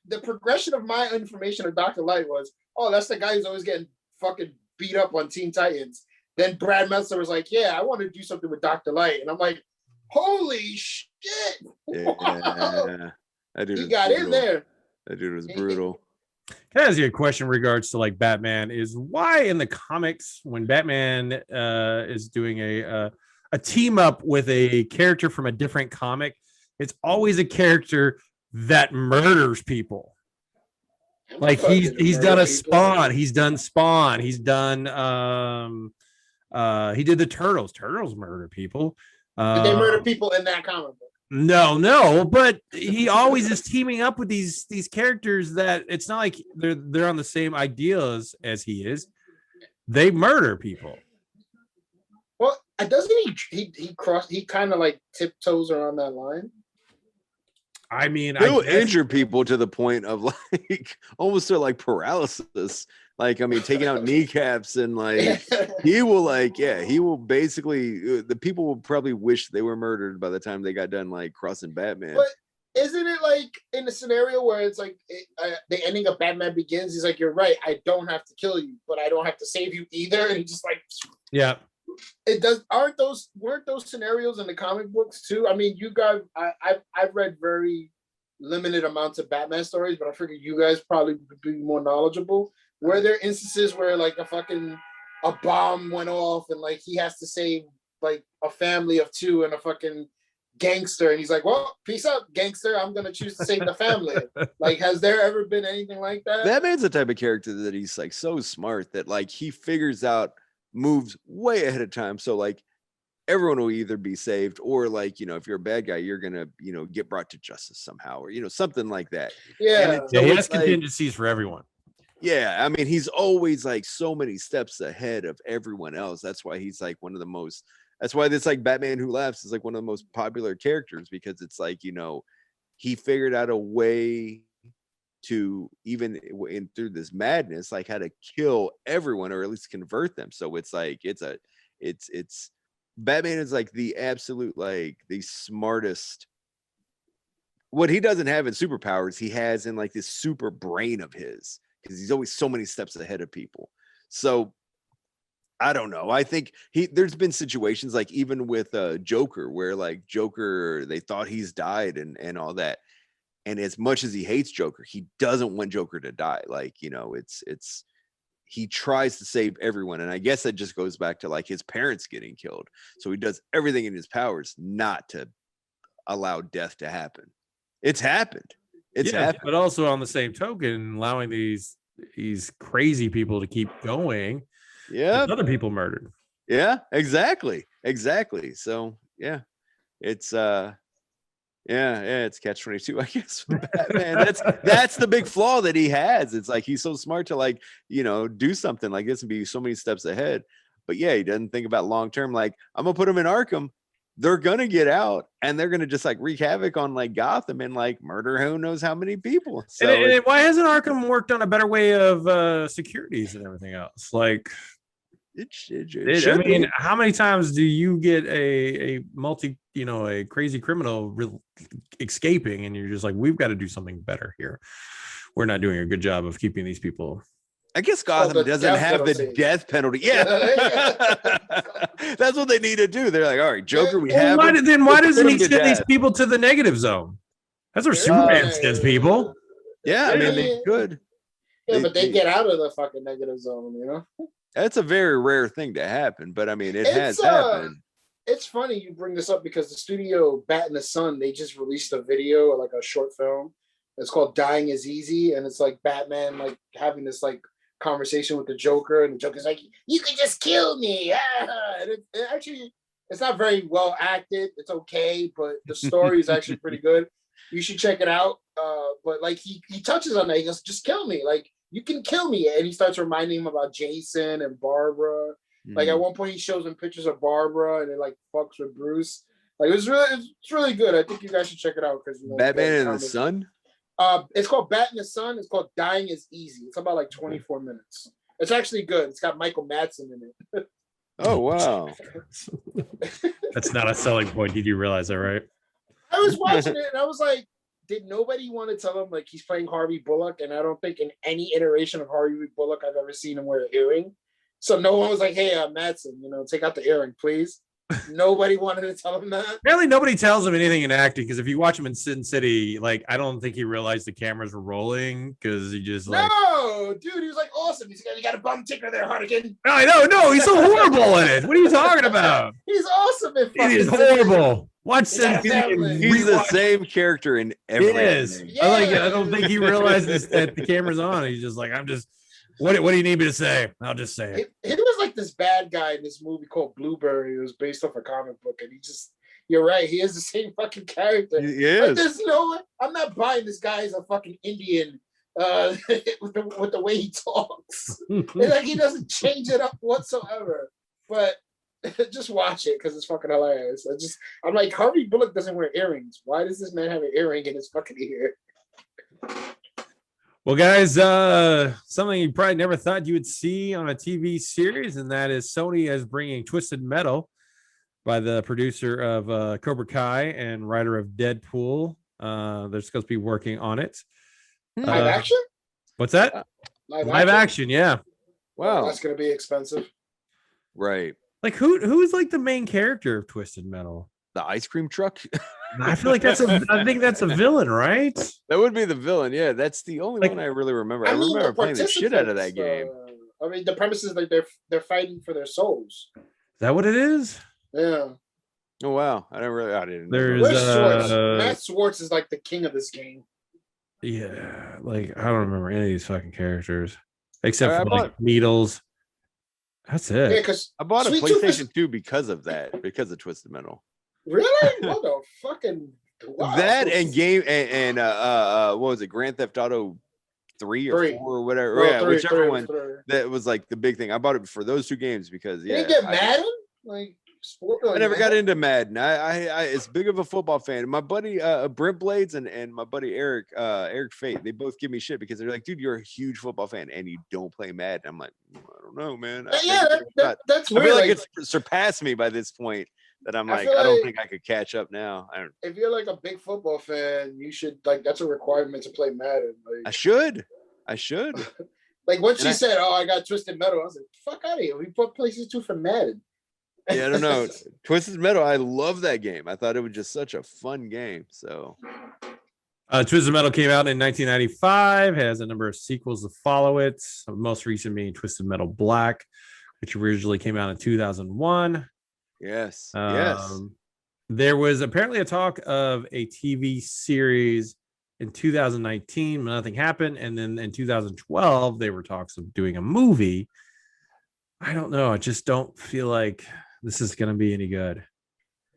the progression of my information of Dr. Light was, oh, that's the guy who's always getting fucking beat up on Teen Titans. Then Brad Meltzer was like, yeah, I want to do something with Dr. Light. And I'm like, holy shit.
Yeah.
He got in there.
That dude was brutal.
Can I ask you a question in regards to like Batman? Is why in the comics when Batman is doing a team up with a character from a different comic, it's always a character that murders people. Like he's done a Spawn. He's done Spawn. He's done he did the Turtles. Turtles murder people.
Did they murder people in that comic book?
No, but he always is teaming up with these characters that it's not like they're on the same ideas as he is. They murder people.
Well, doesn't he kind of like tiptoes around that line?
I mean,
he'll injure people to the point of like almost to like paralysis. Like, I mean, taking out kneecaps and like he will basically the people will probably wish they were murdered by the time they got done like crossing Batman.
But isn't it like in the scenario where it's like the ending of Batman Begins? He's like, you're right, I don't have to kill you, but I don't have to save you either. And he just like,
yeah.
It does. Weren't those scenarios in the comic books too? I mean, you guys, I've read very limited amounts of Batman stories, but I figure you guys probably would be more knowledgeable. Were there instances where like a bomb went off and like he has to save like a family of two and a fucking gangster, and he's like, well, peace out, gangster, I'm gonna choose to save the family? Like, has there ever been anything like that?
Batman's the type of character that he's like so smart that like he figures out moves way ahead of time, so like everyone will either be saved or like, you know, if you're a bad guy, you're gonna, you know, get brought to justice somehow, or, you know, something like that.
Yeah,
he has contingencies for everyone.
Yeah, I mean, he's always like so many steps ahead of everyone else. That's why he's like one of the most, that's why this like Batman Who Laughs is like one of the most popular characters, because it's like, you know, he figured out a way to even through this madness, like how to kill everyone or at least convert them. So it's like it's Batman is like the absolute, like the smartest. What he doesn't have in superpowers, he has in like this super brain of his, because he's always so many steps ahead of people. So I don't know. I think there's been situations like even with Joker, where like Joker, they thought he's died and all that. And as much as he hates Joker, he doesn't want Joker to die. Like, you know, he tries to save everyone. And I guess that just goes back to like his parents getting killed. So he does everything in his powers not to allow death to happen. It's happened. It's happened.
But also on the same token, allowing these crazy people to keep going.
Yeah.
Other people murdered.
Yeah, exactly. So yeah, it's it's catch-22, I guess, with Batman. That's the big flaw that he has. It's like he's so smart to like, you know, do something like this and be so many steps ahead. But yeah, he doesn't think about long term. Like, I'm gonna put him in Arkham. They're gonna get out and they're gonna just like wreak havoc on like Gotham and like murder who knows how many people. So
and why hasn't Arkham worked on a better way of securities and everything else? Like, I mean, how many times do you get a crazy criminal escaping, and you're just like, we've got to do something better here. We're not doing a good job of keeping these people.
I guess Gotham doesn't have the death penalty. Yeah, that's what they need to do. They're like, all right, Joker, we have.
Why doesn't he send these people to the negative zone? That's where Superman sends people.
Yeah, I mean, they could.
Yeah, but they get out of the fucking negative zone, you know.
That's a very rare thing to happen, but I mean, it has happened.
It's funny you bring this up because the studio Bat in the Sun, they just released a video, like a short film. It's called "Dying Is Easy," and it's like Batman like having this like conversation with the Joker, and the Joker's like, "You could just kill me." And it's not very well acted. It's okay, but the story is actually pretty good. You should check it out. But like he touches on that. He goes, "Just kill me, like you can kill me," and he starts reminding him about Jason and Barbara. Like at one point, he shows him pictures of Barbara, and it like fucks with Bruce. Like it's really good. I think you guys should check it out because
Batman in the Sun.
It's called Bat in the Sun. It's called Dying Is Easy. It's about like 24 minutes. It's actually good. It's got Michael Madsen in it.
Oh wow,
that's not a selling point. Did you realize that, right?
I was watching it and I was like, did nobody want to tell him like he's playing Harvey Bullock? And I don't think in any iteration of Harvey Bullock I've ever seen him wear an earring. So no one was like, "Hey, Madsen, take out the earring, please." Nobody wanted to tell him that.
Apparently, nobody tells him anything in acting because if you watch him in Sin City, like I don't think he realized the cameras were rolling because he just like.
No, dude, he was like awesome. He's like, "You got a bum ticker there, Hardigan."
No, he's so horrible in it. What are you talking about?
He's awesome in
It is horrible. Watch
He got a
Sin City.
family.
And
He's the
rewatch.
same character in every.
It is.
anime.
I like it. I don't think he realizes that the camera's on. He's just like, I'm just. What do you need me to say? I'll just say it.
He was like this bad guy in this movie called Blueberry. It was based off a comic book, and you're right. He is the same fucking character.
He
Like,
is.
there's no, I'm not buying this guy as a fucking Indian with the way he talks. It's like he doesn't change it up whatsoever. But just watch it because it's fucking hilarious. I'm like, Harvey Bullock doesn't wear earrings. Why does this man have an earring in his fucking ear?
Well, guys, something you probably never thought you would see on a TV series, and that is Sony is bringing Twisted Metal by the producer of Cobra Kai and writer of Deadpool. They're supposed to be working on it.
Live action?
What's that? Live action, yeah.
Wow.
That's gonna be expensive.
Right.
Like who is like the main character of Twisted Metal?
The ice cream truck.
I feel like I think that's a villain, right?
That would be the villain. Yeah, that's the only one I really remember. I
mean,
remember playing the shit out of that game.
I mean, the premise is like they're fighting for their souls.
Is that what it is?
Yeah.
Oh wow, I didn't.
There's
Where's Schwartz? Matt Schwartz is like the king of this game.
Yeah, like I don't remember any of these fucking characters except
I
for like Needles. That's it.
Yeah, because
I bought a
Sweet
PlayStation
Tooth is-
2 because of that, because of Twisted Metal.
Really? What the fucking wow.
That and game and what was it? Grand Theft Auto 3 or 4 or whatever.
Well,
yeah,
three,
whichever
three,
one.
three.
That was like the big thing. I bought it for those two games because
You
yeah,
didn't get Madden? Like sport?
I never got into Madden. I as big of a football fan. My buddy Brent Blades and my buddy Eric Fate, they both give me shit because they're like, dude, you're a huge football fan and you don't play Madden. I'm like, I don't know, man.
That's
I
weird.
feel like it's surpassed me by this point that I'm like, I don't
like
think I could catch up now.
if you're like a big football fan, you should like that's a requirement to play Madden. Like,
I should.
like once she said, "Oh, I got Twisted Metal," I was like, "Fuck out of here!" We put PlayStation 2 for Madden.
Yeah, I don't know. Twisted Metal, I love that game. I thought it was just such a fun game. So
Twisted Metal came out in 1995, has a number of sequels to follow it. The most recent being Twisted Metal Black, which originally came out in 2001.
yes.
There was apparently a talk of a TV series in 2019, but nothing happened. And then in 2012, there were talks of doing a movie. I don't know. I just don't feel like this is going to be any good.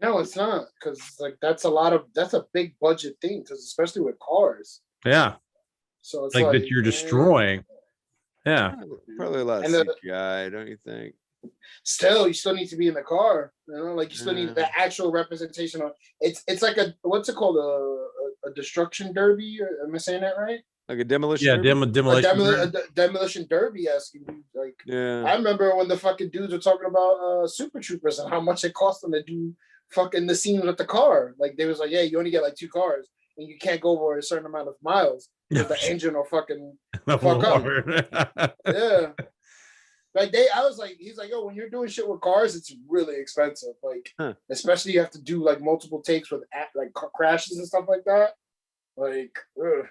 No, it's not because like that's a big budget thing because especially with cars.
Yeah.
So it's
like that you're destroying. Yeah.
Probably a lot of CGI, don't you think?
You still need to be in the car. You know, like you still need the actual representation of it's like a what's it called a destruction derby? Or, am I saying that right?
Like a demolition.
Yeah,
derby?
demolition derby esque. Like
yeah.
I remember when the fucking dudes were talking about Super Troopers and how much it cost them to do fucking the scene with the car. Like they was like, yeah, you only get like 2 cars and you can't go over a certain amount of miles because the engine will fucking fuck up. Yeah. Like I was like, he's like, yo, when you're doing shit with cars, it's really expensive. Like, especially you have to do like multiple takes with like crashes and stuff like that. Like, ugh.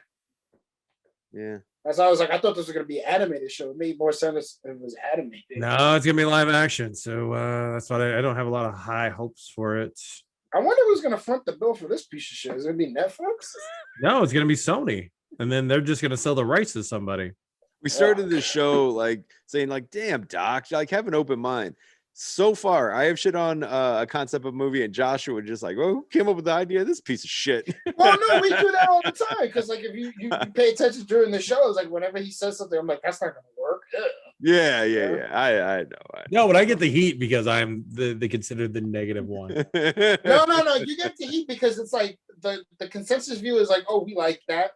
Yeah.
That's why I was like, I thought this was gonna be an animated show. It made more sense if it was animated.
No, it's gonna be live action, so that's why I don't have a lot of high hopes for it.
I wonder who's gonna front the bill for this piece of shit. Is it gonna be Netflix?
No, it's gonna be Sony, and then they're just gonna sell the rights to somebody.
We started this show like saying like, damn, Doc, like have an open mind. So far, I have shit on a concept of movie, and Joshua just like, well, who came up with the idea of this piece of shit?
Well, no, we do that all the time because like if you pay attention during the show, it's like whenever he saes something, I'm like, that's not gonna work.
Yeah. I know.
No, but I get the heat because I'm the considered the negative one.
No. You get the heat because it's like the consensus view is like, oh, we like that,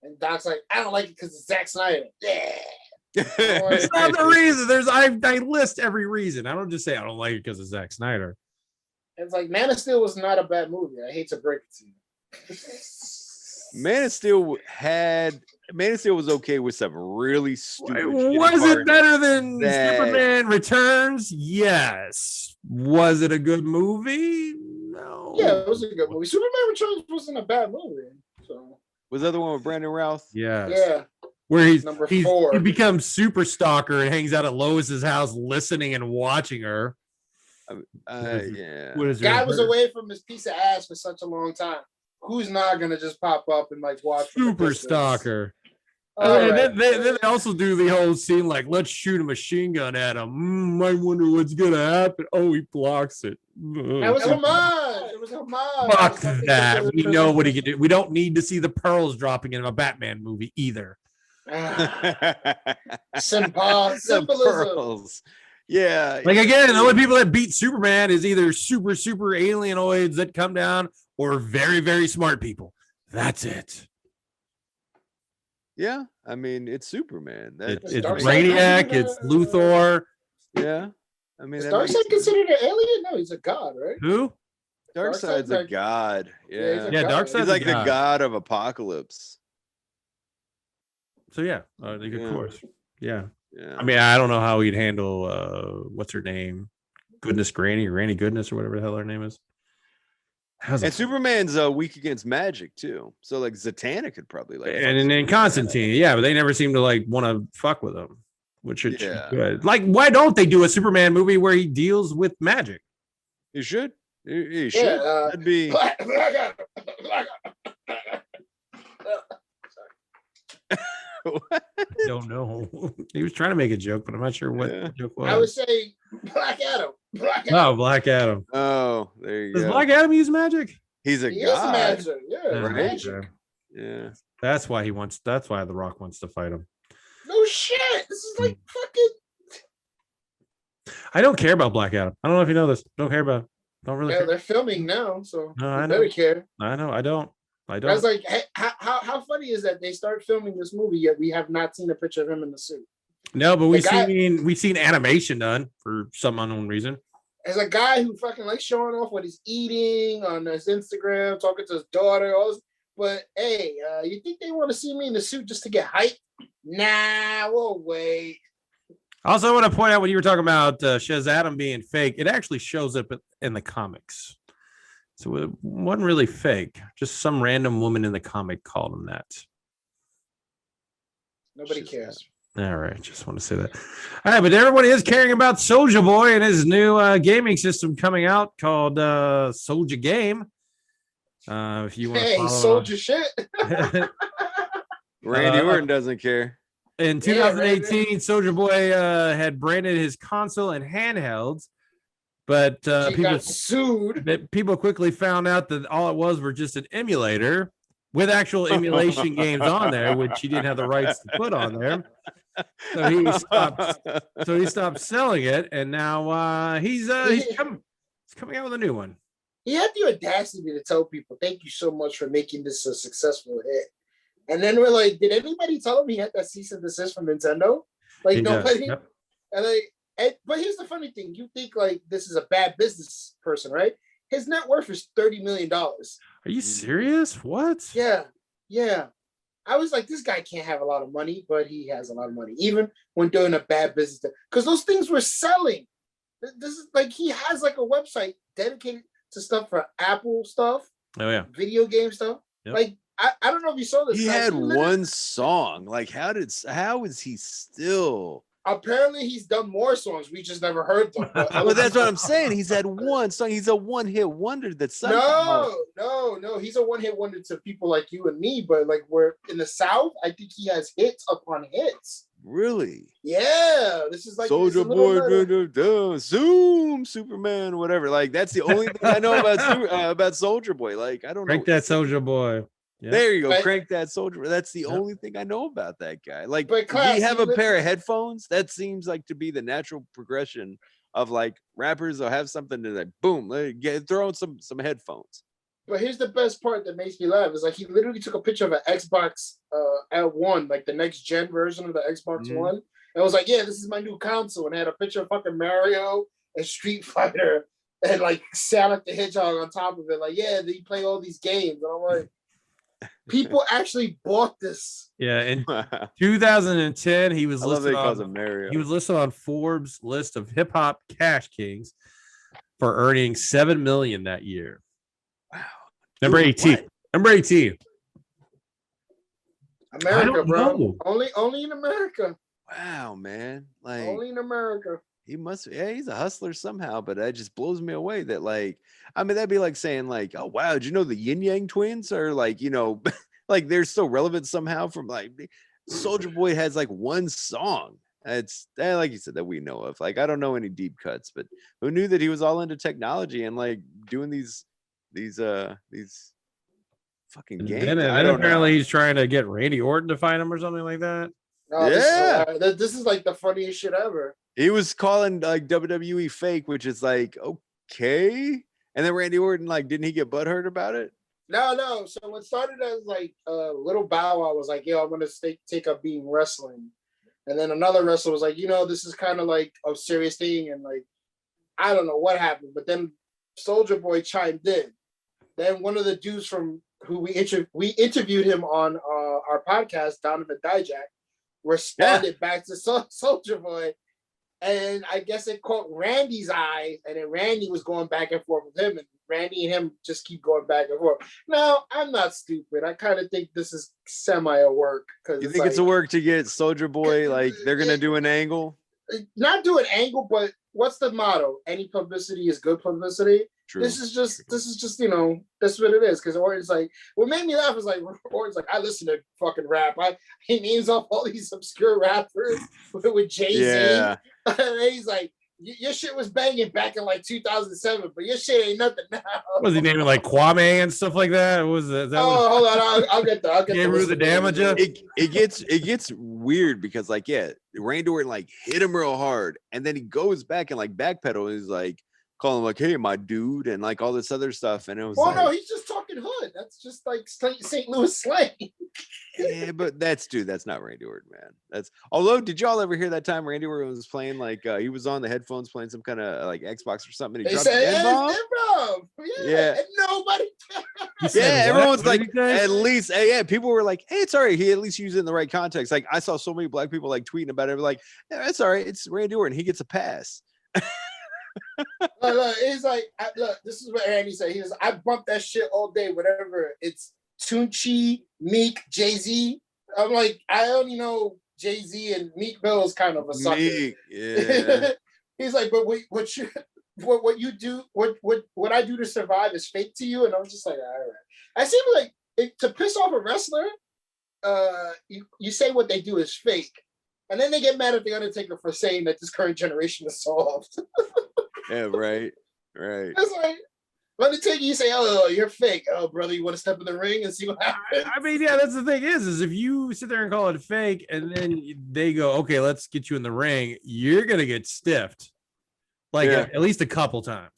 and Doc's like, I don't like it because it's Zack Snyder. Yeah.
It's not the reason. I list every reason. I don't just say I don't like it because of Zack Snyder.
It's like Man of Steel was not a bad movie. I hate to break it to you.
Man of Steel was okay with some really stupid.
Was it better than Superman Returns? Yes. Was it a good movie? No.
Yeah, it was a good movie. Superman Returns wasn't a bad movie. So
was the other one with Brandon Routh?
Yes.
Yeah.
Where he
four.
He becomes super stalker and hangs out at Lois's house listening and watching her.
Yeah.
What is
Guy was away from his piece of ass for such a long time. Who's not gonna just pop up and like watch from a
super
distance?
stalker?
All
And
right.
then they also do the whole scene like, let's shoot a machine gun at him. I wonder what's gonna happen. Oh, he blocks it.
That was homage. It was homage.
Fuck
It was
that. We know what he
can
can do. We don't need to see the pearls dropping in a Batman movie either.
Symbolism.
Pearls. Yeah.
Like again, the only people that beat Superman is either super alienoids that come down or very, very smart people. That's it.
Yeah. I mean, it's Superman.
It's
Darkseid
Brainiac,
considered
it's Luthor.
Yeah. I mean,
Is
that
Darkseid
makes-
considered an alien? No, he's a god, right?
Who?
Darkseid's a
like-
god.
Yeah,
Yeah.
he's a
Yeah,
god.
Darkseid's
He's like
a
the
god.
god of apocalypse.
So yeah, of
Yeah.
course. Yeah.
Yeah.
I mean, I don't know how he'd handle what's her name? Goodness Granny or Granny Goodness or whatever the hell her name is. How's
And Superman's weak against magic too. So like Zatanna could probably like.
and then Constantine, yeah, but they never seem to like want to fuck with him, which should be
Yeah.
good. Like, why don't they do a Superman movie where he deals with magic?
You should. You should.
Yeah,
That'd be.
Black Adam.
I don't know. He was trying to make a joke, but I'm not sure what
Yeah.
the joke
I would
was.
say Black Adam. Black Adam.
Oh, Black Adam.
Oh, there you
Does
go.
Black Adam use magic?
He's a
He is a
god.
magic. Yeah,
Yeah,
right?
magic.
Yeah.
That's why he wants. That's why The Rock wants to fight him.
No shit. This is like fucking.
I don't care about Black Adam. I don't know if you know this. Don't care about. Don't really.
Yeah,
care.
they're filming now, so
No, I
you
know.
better care.
I know. I don't. I
I
don't.
was like, hey, how funny is that they start filming this movie yet we have not seen a picture of him in the suit?
No, but
The
we've seen animation done for some unknown reason.
As a guy who fucking likes showing off what he's eating on his Instagram, talking to his daughter, all this, but hey, you think they want to see me in the suit just to get hype? Nah, we'll wait.
Also, I want to point out when you were talking about Shazam being fake, it actually shows up in the comics. So it wasn't really fake. Just some random woman in the comic called him that.
Nobody
Shazam.
cares.
All right, just want to say that. All right, but everyone is caring about Soulja Boy and his new gaming system coming out called Soulja Game. If you want to
Hey,
follow
soldier shit.
Randy Orton doesn't care.
In
Yeah,
2018, Soulja Boy had branded his console and handhelds, but
He got sued.
people quickly found out that all it was were just an emulator with actual emulation games on there, which he didn't have the rights to put on there. So he stopped selling it, and now he's coming out with a new one.
He had the audacity to tell people, "Thank you so much for making this a successful hit." And then we're like, "Did anybody tell him he had that cease and desist from Nintendo?" Like
He does,
nobody.
yep.
But here's the funny thing: you think like this is a bad business person, right? His net worth is $30 million.
Are you serious? What?
Yeah. I was like, this guy can't have a lot of money, but he has a lot of money, even when doing a bad business. Because those things were selling. This is like he has like a website dedicated to stuff for Apple stuff,
Oh yeah.
video game stuff.
Yep.
Like I don't know if you saw this.
He
guy.
had
literally-
one song. Like, how is he still?
Apparently, he's done more songs. We just never heard them.
Well, that's what I'm saying. He's had one song. He's a one-hit wonder. That's
No. He's a one-hit wonder to people like you and me. But like we're in the South, I think he has hits upon hits.
Really.
Yeah, this is like
Soulja
this little
Boy,
letter.
Zoom, Superman, whatever. Like that's the only thing I know about Soulja Boy. Like I don't
Crank
know.
that Soulja Boy. Yeah.
There you go.
But-
Crank that Soulja Boy. That's the
Yep.
only thing I know about that guy. Like,
But
we
Class,
have
you
a pair of
listen-
headphones. That seems like to be the natural progression of like rappers. They'll have something to like, boom, throw in some headphones.
But here's the best part that makes me laugh is like he literally took a picture of an Xbox L1, like the next gen version of the Xbox
Mhm.
One, and was like, "Yeah, this is my new console," and had a picture of fucking Mario and Street Fighter and like Sonic the Hedgehog on top of it. Like, yeah, they play all these games, and I'm like, people actually bought this.
Yeah. In
I
2010, he was
love that
listed
he calls
on
him Mario.
He was listed on Forbes list of hip hop cash kings for earning $7 million that year.
Wow.
Number
Dude,
18.
what?
Number 18.
America,
don't
bro.
know.
Only in America.
Wow, man. Like
Only in America.
he must, yeah, he's a hustler somehow, but that just blows me away that like, I mean, that'd be like saying like, oh wow, did you know the Yin Yang twins are like, you know, like they're still relevant somehow from like Soulja Boy has like one song. It's like you said that we know of. Like I don't know any deep cuts, but who knew that he was all into technology and like doing these fucking games?
And then apparently he's trying to get Randy Orton to fight him or something like that.
No,
Yeah,
this is like the funniest shit ever.
he was calling like WWE fake, which is like okay. And then Randy Orton, like, didn't he get butthurt about it?
No. So what started as like little Bow Wow was like, yo, I'm gonna take up being wrestling. And then another wrestler was like, you know, this is kind of like a serious thing. And like, I don't know what happened. But then Soulja Boy chimed in. Then one of the dudes from who we interviewed him on our podcast, Donovan Dijak, responded back to Soulja Boy. And I guess it caught Randy's eye. And then Randy was going back and forth with him. And Randy and him just keep going back and forth. Now, I'm not stupid. I kind of think this is semi a work.
You think it's a work to get Soulja Boy, like they're going to do an angle?
Not do an angle, but what's the motto? Any publicity is good publicity.
True.
This is just, you know, that's what it is. Because Orton's like, what made me laugh is like, Orton's like, I listen to fucking rap. He names off all these obscure rappers with Jay-Z. Yeah. And he's like, your shit was banging back in like 2007, but your shit ain't nothing now.
Was he naming like Kwame and stuff like that? Was that?
Hold on, I'll get the
Damager.
It gets weird because like Randy Orton like hit him real hard, and then he goes back and like backpedal. And he's like calling him like, "Hey, my dude," and like all this other stuff. And it was
no, he's just talking hood. That's just like St. Louis slang.
Yeah, but that's not Randy Orton, man. Although, did y'all ever hear that time Randy Orton was playing like he was on the headphones playing some kind of like Xbox or something? And he dropped the N-bomb? Yeah. And nobody. Everyone's like, at least, people were like, hey, it's all right. He at least used it in the right context. Like I saw so many black people like tweeting about it, like, yeah, it's all right. It's Randy Orton. He gets a pass.
Look, he's like, look, this is what Randy said. He was, I bump that shit all day, whatever. It's Tunchi, Meek, Jay-Z. I'm like, I only know Jay-Z and Meek Mill is kind of a sucker. Meek, yeah. He's like, but what you do, what I do to survive is fake to you, and I'm just like, all right. I seem like to piss off a wrestler, you say what they do is fake, and then they get mad at the Undertaker for saying that this current generation is soft.
Yeah, right.
It's like, Undertaker, you say, oh, you're fake. Oh, brother, you want to step in the ring and see what happens?
I mean, yeah, that's the thing is if you sit there and call it fake and then they go, okay, let's get you in the ring, you're going to get stiffed. Like at least a couple times.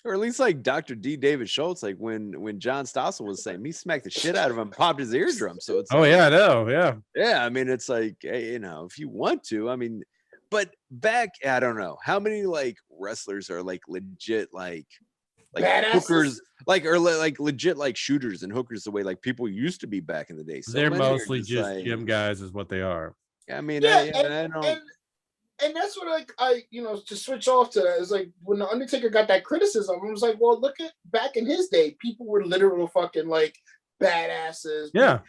Or at least like Dr. D. David Schultz, like when John Stossel was saying, he smacked the shit out of him, popped his eardrum. So it's
I know. Yeah.
Yeah. I mean, it's like, hey, you know, if you want to, I mean, but back, I don't know how many like wrestlers are like legit, like hookers, or legit like shooters and hookers the way like people used to be back in the day. So
they're mostly just like, gym guys is what they are.
I mean, I don't.
And that's what I to switch off to that is like when the Undertaker got that criticism, I was like, well, look at back in his day, people were literal fucking like badasses.
Yeah.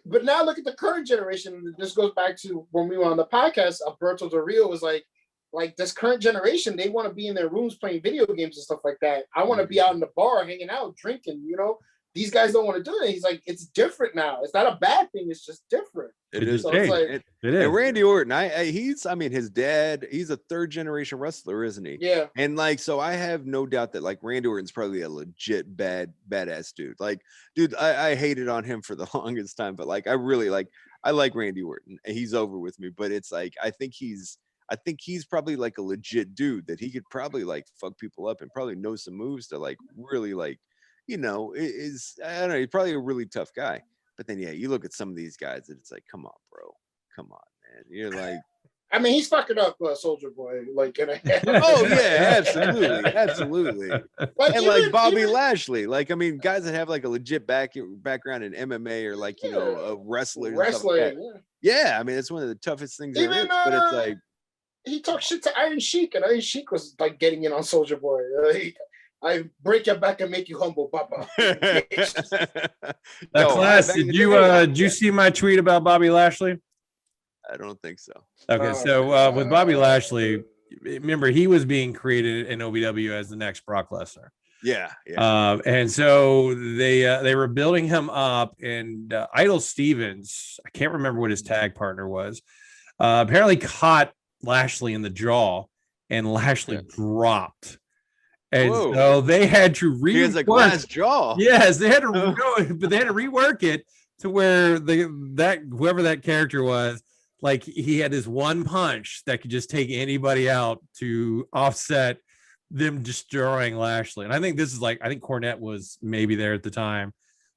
But now look at the current generation. This goes back to when we were on the podcast. Alberto Del Rio was like this current generation, they want to be in their rooms playing video games and stuff like that. I want to be out in the bar hanging out, drinking, These guys don't want to do it. He's like, it's different now. It's not a bad thing. It's just different.
It is.
So
it is. And Randy Orton, his dad, he's a third generation wrestler, isn't he?
Yeah.
And so I have no doubt that Randy Orton's probably a legit badass dude. Dude, I hated on him for the longest time, but I really I like Randy Orton. He's over with me, but it's I think he's probably a legit dude that he could probably fuck people up and probably know some moves to really is I don't know, he's probably a really tough guy. But then you look at some of these guys and it's come on, bro. Come on, man. You're
I mean, he's fucking up Soulja Boy.
Oh yeah, absolutely. And Bobby Lashley. I mean, guys that have a legit background in MMA or a wrestler.
Wrestling.
Yeah, I mean, it's one of the toughest things there is, but it's
he talked shit to Iron Sheik, and Iron Sheik was getting in on Soulja Boy. I break your back and make you humble, Papa.
Class, did you see my tweet about Bobby Lashley?
I don't think so.
Okay, so with Bobby Lashley, remember he was being created in OVW as the next Brock Lesnar.
Yeah.
And so they were building him up, and Idol Stevens, I can't remember what his tag partner was, apparently caught Lashley in the jaw, and Lashley dropped. And so they had to rework. He has
a glass jaw.
Yes, they had to go, but they had to rework it to where whoever that character was, like he had this one punch that could just take anybody out to offset them destroying Lashley. And I think this is I think Cornette was maybe there at the time,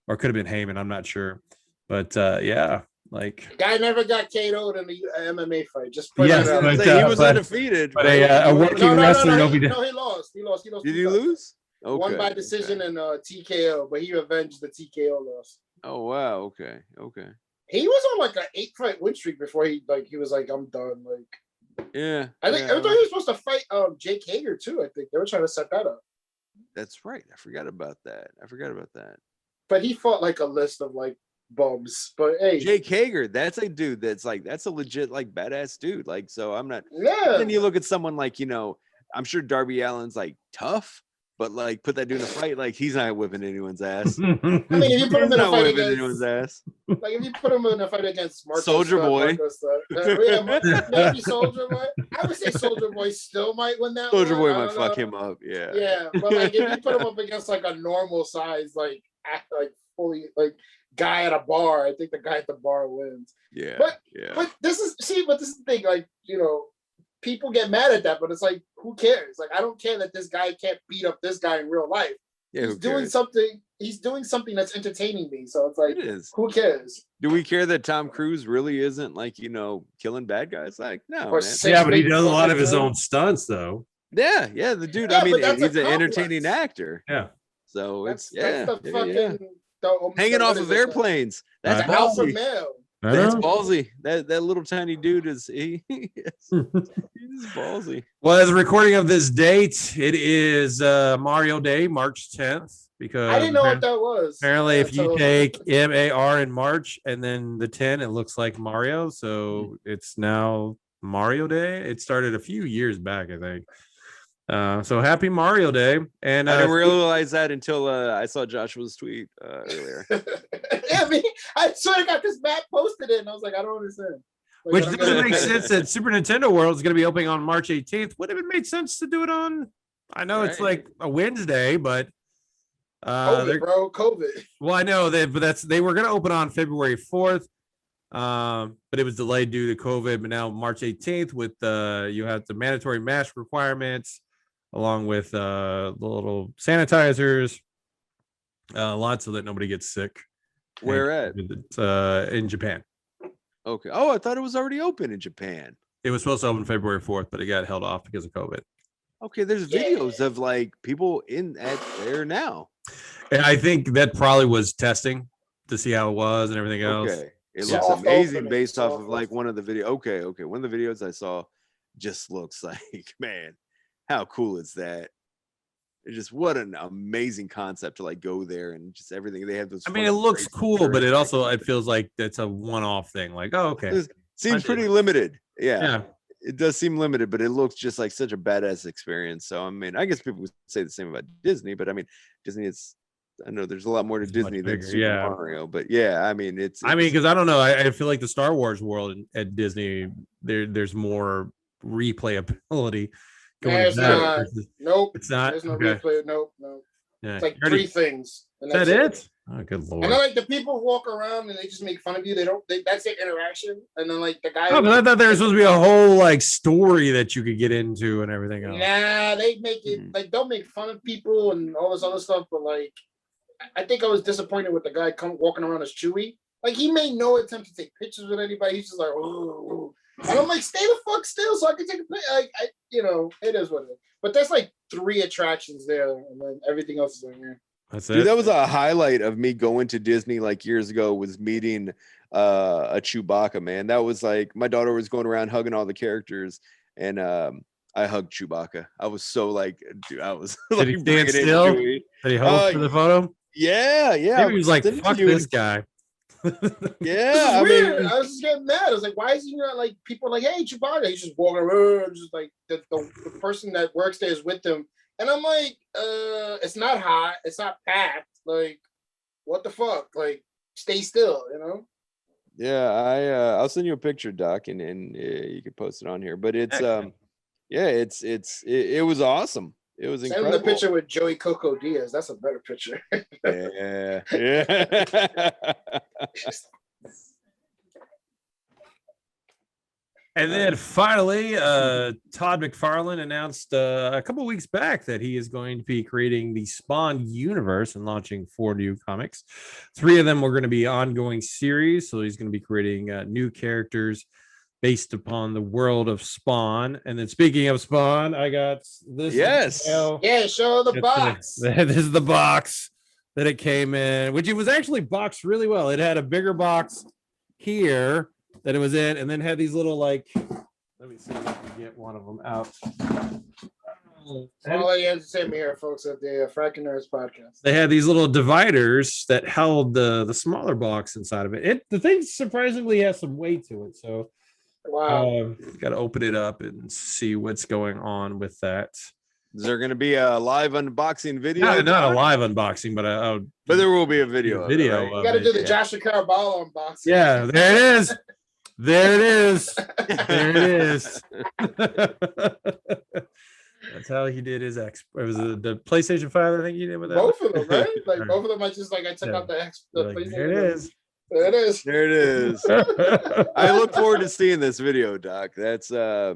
or could have been Heyman. I'm not sure. But yeah,
guy never got KO'd in the MMA fight. Just
he was undefeated.
But a working wrestler.
No, he lost. He lost.
Did he lose? Okay.
Won by decision and TKO, but he avenged the TKO loss.
Oh wow. Okay.
He was on an 8-fight win streak before he was I'm done.
Yeah.
I thought he was supposed to fight Jake Hager too. I think they were trying to set that up.
That's right. I forgot about that.
But he fought a list of bums. But hey,
Jake Hager, that's a dude that's a legit badass dude. So I'm not.
Yeah.
Then you look at someone I'm sure Darby Allin's tough, but put that dude in a fight, he's not whipping anyone's ass.
I mean, if you put him in a fight against
anyone's ass,
if you put him in a fight against
Soulja Boy,
maybe Soulja Boy. I would say Soulja Boy still might win that.
Soulja Boy might fuck him up. Yeah.
Yeah, but if you put him up against a normal size, fully guy at a bar, I think the guy at the bar wins.
Yeah.
But this is the thing. People get mad at that, but it's who cares? I don't care that this guy can't beat up this guy in real life.
Yeah,
he's doing something. He's doing something that's entertaining me. So it's who cares?
Do we care that Tom Cruise really isn't killing bad guys? No, man.
Yeah, but he does a lot of his own stunts, though.
Yeah, the dude.
Yeah,
he's an entertaining actor.
Yeah.
So
that's the fucking
hanging off of airplanes. That's
alpha male.
That's ballsy. That little tiny dude he's ballsy.
Well, as a recording of this date, it is Mario Day, March 10th. Because
I didn't know what that was.
Apparently, if you take MAR in March and then the 10, it looks like Mario. So it's now Mario Day. It started a few years back, I think. So happy Mario Day. And
I didn't realize that until I saw Joshua's tweet earlier.
I swear to God, because Matt posted it and I was I don't understand.
Which doesn't make sense that Super Nintendo World is going to be opening on March 18th. Would it have made sense to do it on? I know it's a Wednesday, but
COVID.
Well, I know they were going to open on February 4th. But it was delayed due to COVID. But now March 18th with you have the mandatory mask requirements, along with the little sanitizers, lots so that nobody gets sick.
Where at?
In Japan.
Okay. Oh, I thought it was already open in Japan.
It was supposed to open February 4th, but it got held off because of COVID.
Okay, there's videos of people at there now.
And I think that probably was testing to see how it was and everything else.
Okay. It looks amazing based off of one of the videos. Okay. One of the videos I saw just looks man, how cool is that? It's just what an amazing concept to go there and just everything. They have those.
I mean, it looks cool, but it feels like that's a one-off thing. Okay.
It seems pretty limited. Yeah. It does seem limited, but it looks just like such a badass experience. So I mean, I guess people would say the same about Disney, but I mean, Disney I know there's a lot more to Disney than Super Mario, but I mean, because
I don't know. I feel like the Star Wars world at Disney, there's more replayability.
Nope.
It's not.
There's no replay. Nope.
Yeah.
It's three things.
Is that it? Oh, good lord.
And then the people walk around and they just make fun of you. That's their interaction. And then the guy.
Oh, but I thought there was supposed to be a whole story that you could get into and everything else.
Nah, they make it don't make fun of people and all this other stuff, but I think I was disappointed with the guy walking around as Chewie. He made no attempt to take pictures with anybody. He's just oh. And I'm stay the fuck still so I can take a picture. It is what it is. But there's 3 attractions there, and then everything else is in here.
That's
it. Dude, that was a highlight of me going to Disney years ago, was meeting a Chewbacca, man. That was my daughter was going around hugging all the characters, and I hugged Chewbacca. I was so dude, I was
Did he stand still? Did he hold for the photo?
Yeah.
Maybe he was fuck this guy.
Yeah,
weird. I was just getting mad. I was like, why is he not like people are like, hey, Chewbacca? He's just walking around, just like the person that works there is with him. And I'm like, it's not hot, it's not packed. Like, what the fuck? Like, stay still, you know?
Yeah, I'll send you a picture, Doc, and you can post it on here. But it's yeah, it was awesome. It was incredible.
Send the picture with Joey Coco Diaz. That's a better picture.
Yeah.
And then finally, Todd McFarlane announced a couple weeks back that he is going to be creating the Spawn universe and launching 4 new comics. 3 of them were going to be ongoing series, so he's going to be creating new characters based upon the world of Spawn. And then speaking of Spawn, I got this.
Yes.
Yeah, show the box.
This is the box that it came in, which it was actually boxed really well. It had a bigger box here that it was in, and then had these little, like, let me see if I can get one of them out.
All you have to say here, folks, at the Frakkin Nerds Podcast.
They had these little dividers that held the smaller box inside of it. The thing surprisingly has some weight to it, so
wow,
got to open it up and see what's going on with that.
Is there going to be a live unboxing video?
Not a live unboxing, but
but there will be a video.
Video.
You got to do the Joshua Caraballo unboxing.
Yeah, there it is. There it is. There it is. That's how he did his It was the PlayStation 5, I think he did with that.
Both of them, right? Like both of them, I took out the
like, there it is.
There it is.
There it is. I look forward to seeing this video, Doc. That's I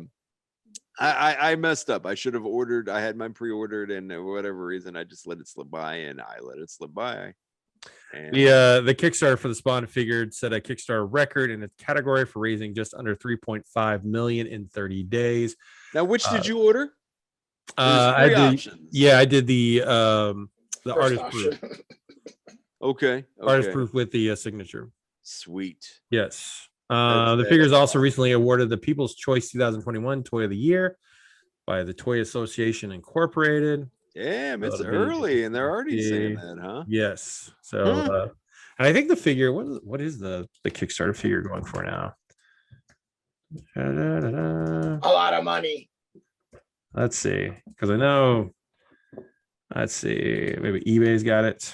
messed up. I should have ordered. I had mine pre-ordered, and for whatever reason, I just let it slip by, and I let it slip by. And
the Kickstarter for the Spawn figure set a Kickstarter record in its category for raising just under 3.5 million in 30 days.
Now, which did you order?
I did the artist proof.
Okay.
Artist proof with the signature.
Sweet.
Yes. The figure is also recently awarded the People's Choice 2021 Toy of the Year by the Toy Association Incorporated.
Damn, it's early and they're already saying that, huh?
Yes. So, and I think the figure, what is the Kickstarter figure going for now?
A lot of money.
Let's see, because I know. Let's see, maybe eBay's got it.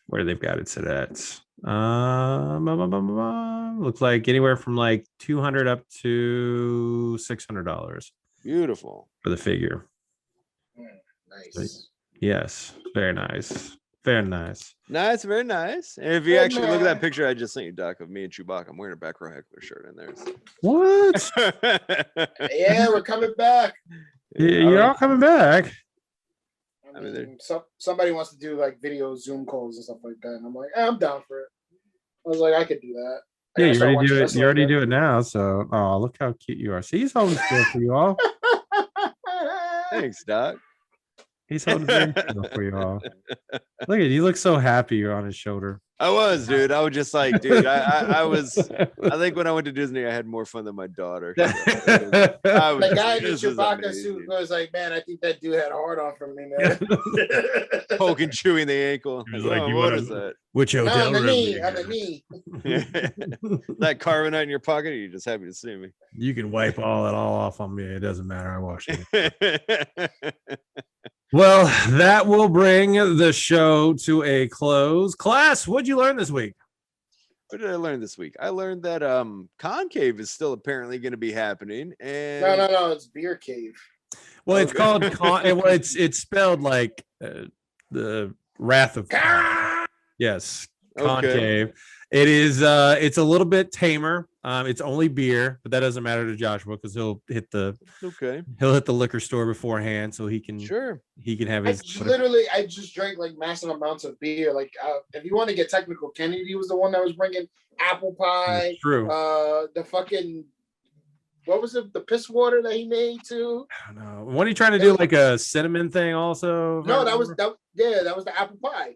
Where they've got it set at? Looks like anywhere from like $200 up to $600.
Beautiful
For the figure.
Nice.
Yes, very nice. Very nice.
Nice, very nice. And if you actually look at that picture I just sent you, Doc, of me and Chewbacca, I'm wearing a back row heckler shirt in there. So.
What?
Yeah, we're coming back.
You're all coming back.
I mean, somebody wants to do like video Zoom calls and stuff like that, and I'm like, I'm down for it. I was like, I could do that.
Yeah, you already do it. You already do it now. So, look how cute you are. See, he's holding still for you all.
Thanks, Doc.
He's holding very still for you all. Look at you. Look so happy you're on his shoulder.
I was, dude. I was just like, dude, I was. I think when I went to Disney, I had more fun than my daughter. So
the guy in the Chewbacca suit was like, man, I think that dude had a hard on for me, man.
Poking, chewing the ankle.
He was like,
what is that?
Which hotel
on the knee, on the knee.
That carbonite in your pocket, or you just happy to see me?
You can wipe it all off on me. It doesn't matter. I washed it. Well, that will bring the show to a close. Class, what'd you learn this week?
What did I learn this week? I learned that Concave is still apparently going to be happening. And
no, it's Beer Cave.
Well, it's called it's spelled like the Wrath of Yes, Concave.
Okay.
It is it's a little bit tamer. It's only beer, but that doesn't matter to Joshua because he'll hit the liquor store beforehand so he can have his
I just drank like massive amounts of beer. Like if you want to get technical, Kennedy was the one that was bringing apple pie.
True.
The fucking what was it? The piss water that he made too.
I don't know. What are you trying to do? Like a cinnamon thing also?
No, that was the apple pie.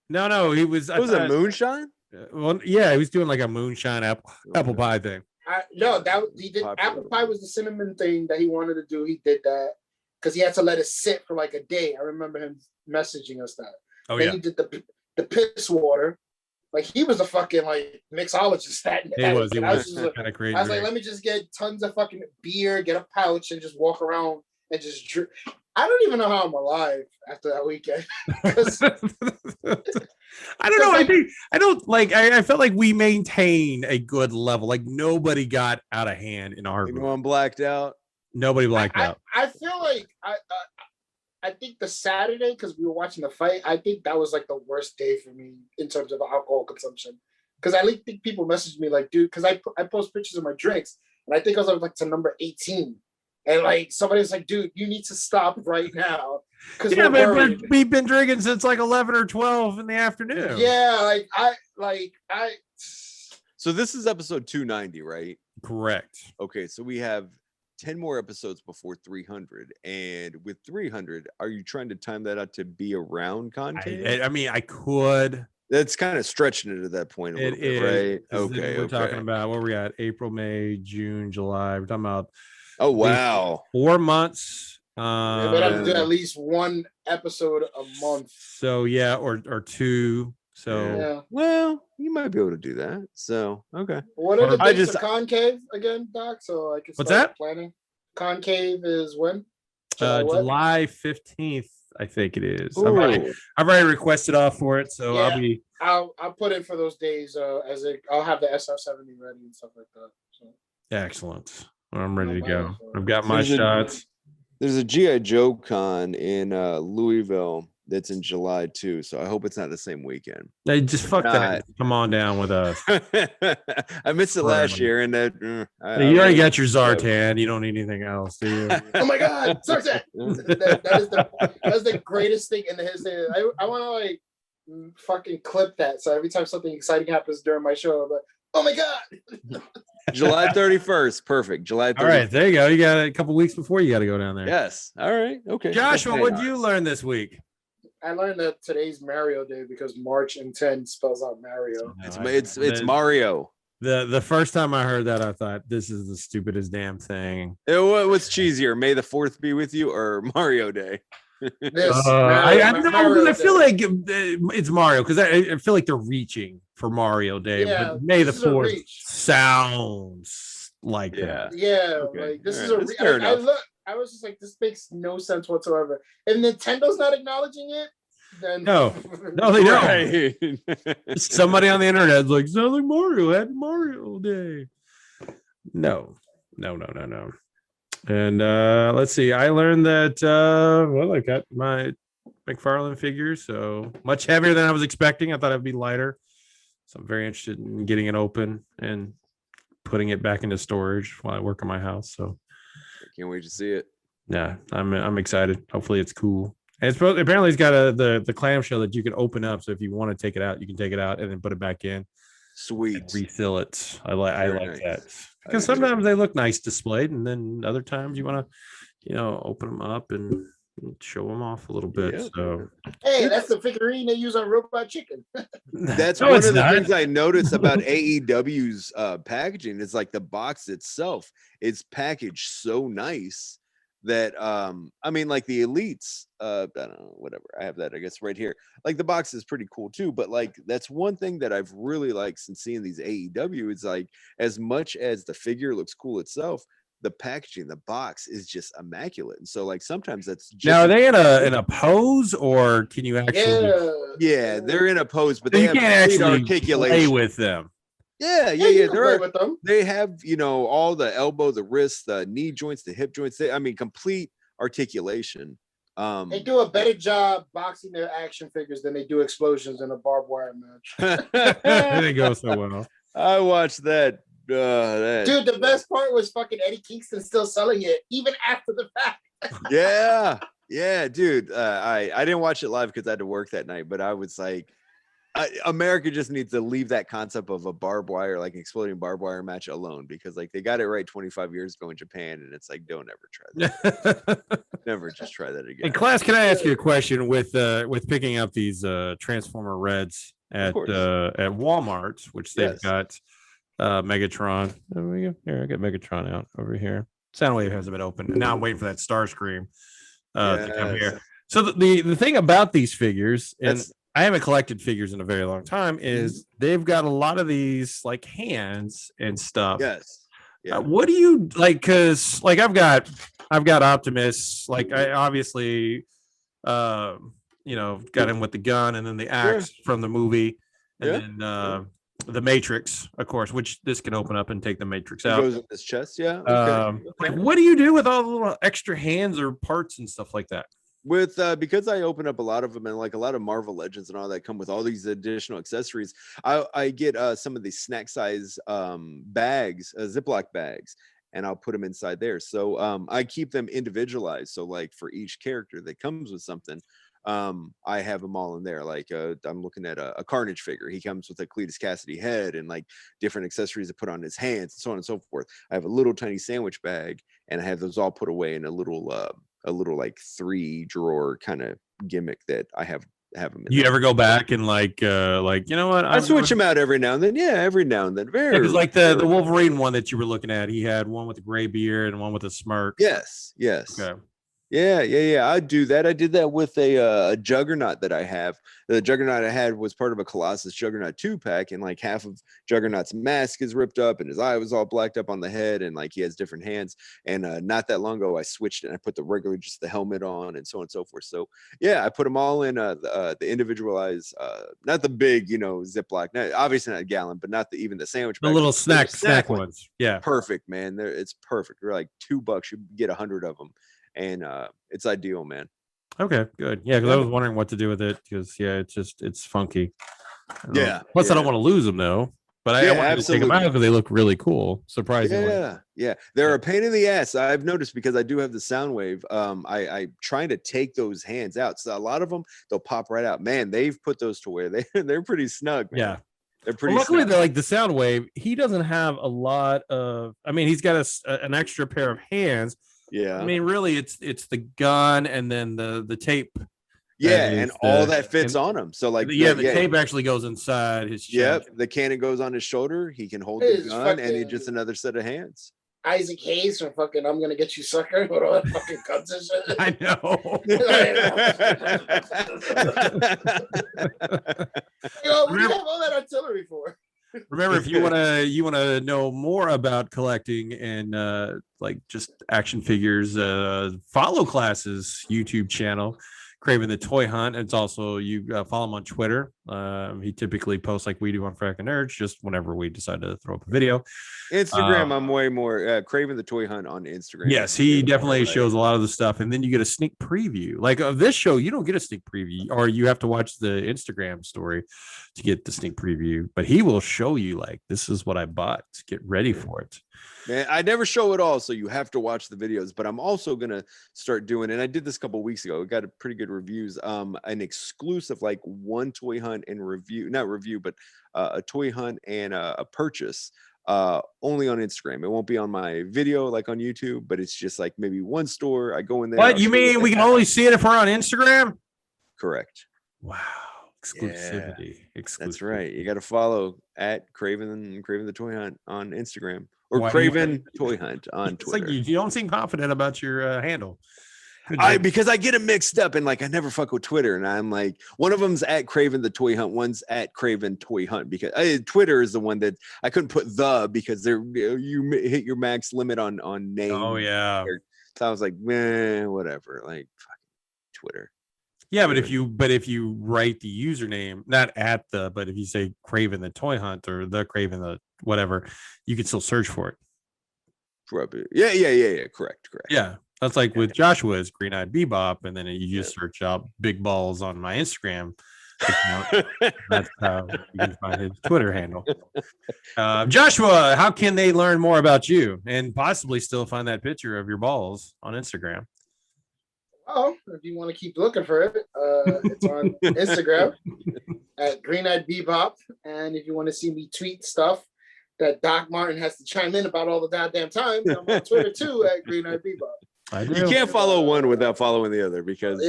No, he was.
Was it moonshine?
Well, yeah, he was doing like a moonshine apple pie thing.
He did. Apple pie was the cinnamon thing that he wanted to do. He did that because he had to let it sit for like a day. I remember him messaging us that. Then he did the piss water, Like he was a fucking like mixologist.
He was
Kind
of crazy.
I was like, let me just get tons of fucking beer, get a pouch, and just walk around and just drink. I don't even know how I'm alive after that weekend.
I don't know. I felt like we maintained a good level. Like nobody got out of hand in our group.
Anyone blacked out?
Nobody blacked out.
I feel like I think the Saturday, because we were watching the fight, I think that was like the worst day for me in terms of alcohol consumption. Because I think people messaged me like, dude, because I post pictures of my drinks, and I think I was like to number 18. And like somebody's like, dude, you need to stop right now.
Yeah, man, we've been drinking since like 11 or 12 in the afternoon.
Yeah,
So this is episode 290, right?
Correct.
Okay, so we have 10 more episodes before 300. And with 300, are you trying to time that out to be around content?
I mean, I could.
That's kind of stretching it at that point a little bit, right? Okay.
We're talking about what we're at: April, May, June, July. We're talking about 4 months.
We have to do at least one episode a month.
So yeah, or two. So
yeah.
Well, you might be able to do that. So okay.
What are the dates of Concave again, Doc? So I can start planning. Concave is when?
July 15th, I think it is. I've already requested off for it, so yeah,
I'll put in for those days I'll have the SR70 ready and stuff like that. So.
Excellent. I'm ready to go. I've got my shots.
There's a G.I. Joe con in Louisville that's in July too, so I hope it's not the same weekend.
They just fuck that. Come on down with us.
I missed it last year, and
you already got your Zartan. You don't need anything else, do you?
Oh my God, Zartan! That's the greatest thing in the history. I want to like fucking clip that. So every time something exciting happens during my show, I'm like, oh my God.
July 31st. Perfect. July 31st.
All right, there you go. You got a couple weeks before you got to go down there.
Yes. All right. Okay.
Joshua, what did you learn this week?
I learned that today's Mario Day because March in 10 spells out Mario.
It's Mario.
The first time I heard that, I thought this is the stupidest damn thing.
What's cheesier, May the 4th be with you or Mario Day?
I feel like it's Mario because I feel like they're reaching for Mario Day.
Yeah,
but May the 4th sounds like that.
Yeah, okay. Like this is a I was just like, this makes no sense whatsoever. If Nintendo's not acknowledging it, then
no, they don't. Right. Somebody on the internet is like, sounds like Mario had Mario Day. No. And let's see. I learned that I got my McFarlane figure, so much heavier than I was expecting. I thought it'd be lighter, so I'm very interested in getting it open and putting it back into storage while I work on my house. So
I can't wait to see it.
Yeah, I'm excited. Hopefully it's cool. And apparently it's got the clamshell that you can open up. So if you want to take it out, you can take it out and then put it back in.
Sweet.
Refill it. I like that because sometimes they look nice displayed, and then other times you want to, open them up and show them off a little bit. Yeah. So
hey, that's the figurine they use on Robot Chicken.
That's one of the things I noticed about AEW's packaging. It's like the box itself. It's packaged so nice that I mean, like the Elites, I don't know, whatever. I have that, I guess, right here. Like the box is pretty cool too, but like that's one thing that I've really liked since seeing these AEW is like, as much as the figure looks cool itself, the packaging, the box is just immaculate. And so like sometimes that's just
now, are they in a pose, or can you actually
yeah, they're in a pose, but they
you can't actually play with them.
Yeah. They have, all the elbow, the wrist, the knee joints, the hip joints. Complete articulation.
They do a better job boxing their action figures than they do explosions in a barbed wire match.
They go so well.
I watched that.
Dude, the best part was fucking Eddie Kingston still selling it even after the fact.
yeah, dude. I didn't watch it live because I had to work that night, but I was like, America just needs to leave that concept of a barbed wire, like exploding barbed wire match alone, because like they got it right 25 years ago in Japan, and it's like, don't ever try that. Never just try that again.
Hey, Class, can I ask you a question with picking up these Transformer Reds at Walmart, which they've got Megatron. There we go. Here, I got Megatron out over here. Soundwave hasn't been open, and now I'm waiting for that Starscream to come here. So the thing about these figures, and I haven't collected figures in a very long time is they've got a lot of these like hands and stuff.
Yes. Yeah.
What do you like? Because like I've got Optimus. Like I obviously, got him with the gun and then the axe from the movie, and then the Matrix, of course, which this can open up and take the Matrix out.
It goes in his chest. Yeah. Okay.
Like, what do you do with all the little extra hands or parts and stuff like that?
With because I open up a lot of them, and like a lot of Marvel Legends and all that come with all these additional accessories. I get some of these snack size bags, Ziploc bags, and I'll put them inside there. So I keep them individualized. So like for each character that comes with something, I have them all in there. Like I'm looking at a Carnage figure. He comes with a Cletus Cassidy head and like different accessories to put on his hands, and so on and so forth. I have a little tiny sandwich bag, and I have those all put away in a little like 3-drawer kind of gimmick that I have them in.
You ever go back and like you know what?
I switch them out every now and then. Yeah, every now and then. Very
because like the Wolverine one that you were looking at, he had one with a gray beard and one with a smirk.
Yes.
Okay.
Yeah. I do that. I did that with a Juggernaut that I have. The Juggernaut I had was part of a Colossus Juggernaut 2-pack, and like half of Juggernaut's mask is ripped up, and his eye was all blacked up on the head, and like he has different hands. And not that long ago, I switched and I put the regular, just the helmet on, and so on and so forth. So yeah, I put them all in the individualized, not the big, Ziploc, obviously not a gallon, but not even the sandwich
The
bag.
little snack ones. Yeah,
perfect, man. It's perfect. They're like $2. You get 100 of them. And it's ideal, man.
Okay, good. Yeah, because I was wondering what to do with it, because it's funky.
Yeah.
Plus, I don't want to lose them though. But I want to take them out because they look really cool. Surprisingly.
Yeah. They're a pain in the ass. I've noticed because I do have the Soundwave. I trying to take those hands out. So a lot of them they'll pop right out. Man, they've put those to where they're pretty snug. Man.
Yeah.
They're pretty.
Luckily, they're like the Soundwave. He doesn't have a lot of. I mean, he's got an extra pair of hands.
Yeah.
I mean, really, it's the gun and then the tape.
Yeah, and all that fits on him. So like,
the tape actually goes inside his chest.
Yep, the cannon goes on his shoulder. He can hold the gun, and it's just another set of hands.
Isaac Hayes from fucking "I'm Gonna Get You, Sucker" with all that fucking guns and shit.
I know.
What do you have all that artillery for?
Remember, if you wanna know more about collecting and like just action figures, follow Class's YouTube channel, Craven the Toy Hunt. It's also you follow him on Twitter. He typically posts like we do on Frakkin Nerds, just whenever we decide to throw up a video.
Instagram, I'm way more Craven the Toy Hunt on Instagram.
Yes, he definitely shows a lot of the stuff, and then you get a sneak preview. Like of this show, you don't get a sneak preview, or you have to watch the Instagram story to get the sneak preview. But he will show you like, this is what I bought. Get ready for it.
Man, I never show it all, so you have to watch the videos. But I'm also gonna start doing, and I did this a couple of weeks ago. It got a pretty good reviews. An exclusive like one toy hunt and review, not review, but a toy hunt and a purchase. Only on Instagram. It won't be on my video like on YouTube, but it's just like maybe one store. I go in there.
What you mean? We can only see it if we're on Instagram?
Correct.
Wow. Exclusivity.
That's right. You got to follow at Craven the Toy Hunt on Instagram, or
Why
Craven Toy Hunt on Twitter.
Like you don't seem confident about your handle.
Because I get it mixed up, and like I never fuck with Twitter, and I'm like, one of them's at Craven the Toy Hunt, one's at Craven Toy Hunt, because Twitter is the one that I couldn't put because you hit your max limit on name.
Oh yeah.
So I was like, man, whatever. Like fucking Twitter.
Yeah, but if you write the username, not at but if you say Craven the Toy Hunt or the Craven the whatever, you can still search for it.
Yeah. Correct.
Yeah. That's like with Joshua's Green Eyed Bebop, and then you just search out big balls on my Instagram account. That's how you can find his Twitter handle. Joshua, how can they learn more about you and possibly still find that picture of your balls on Instagram?
Oh, if you want to keep looking for it, it's on Instagram at Green Eyed Bebop. And if you want to see me tweet stuff that Doc Martin has to chime in about all the goddamn time, I'm on Twitter too at Green Eyed Bebop.
You can't follow one without following the other, because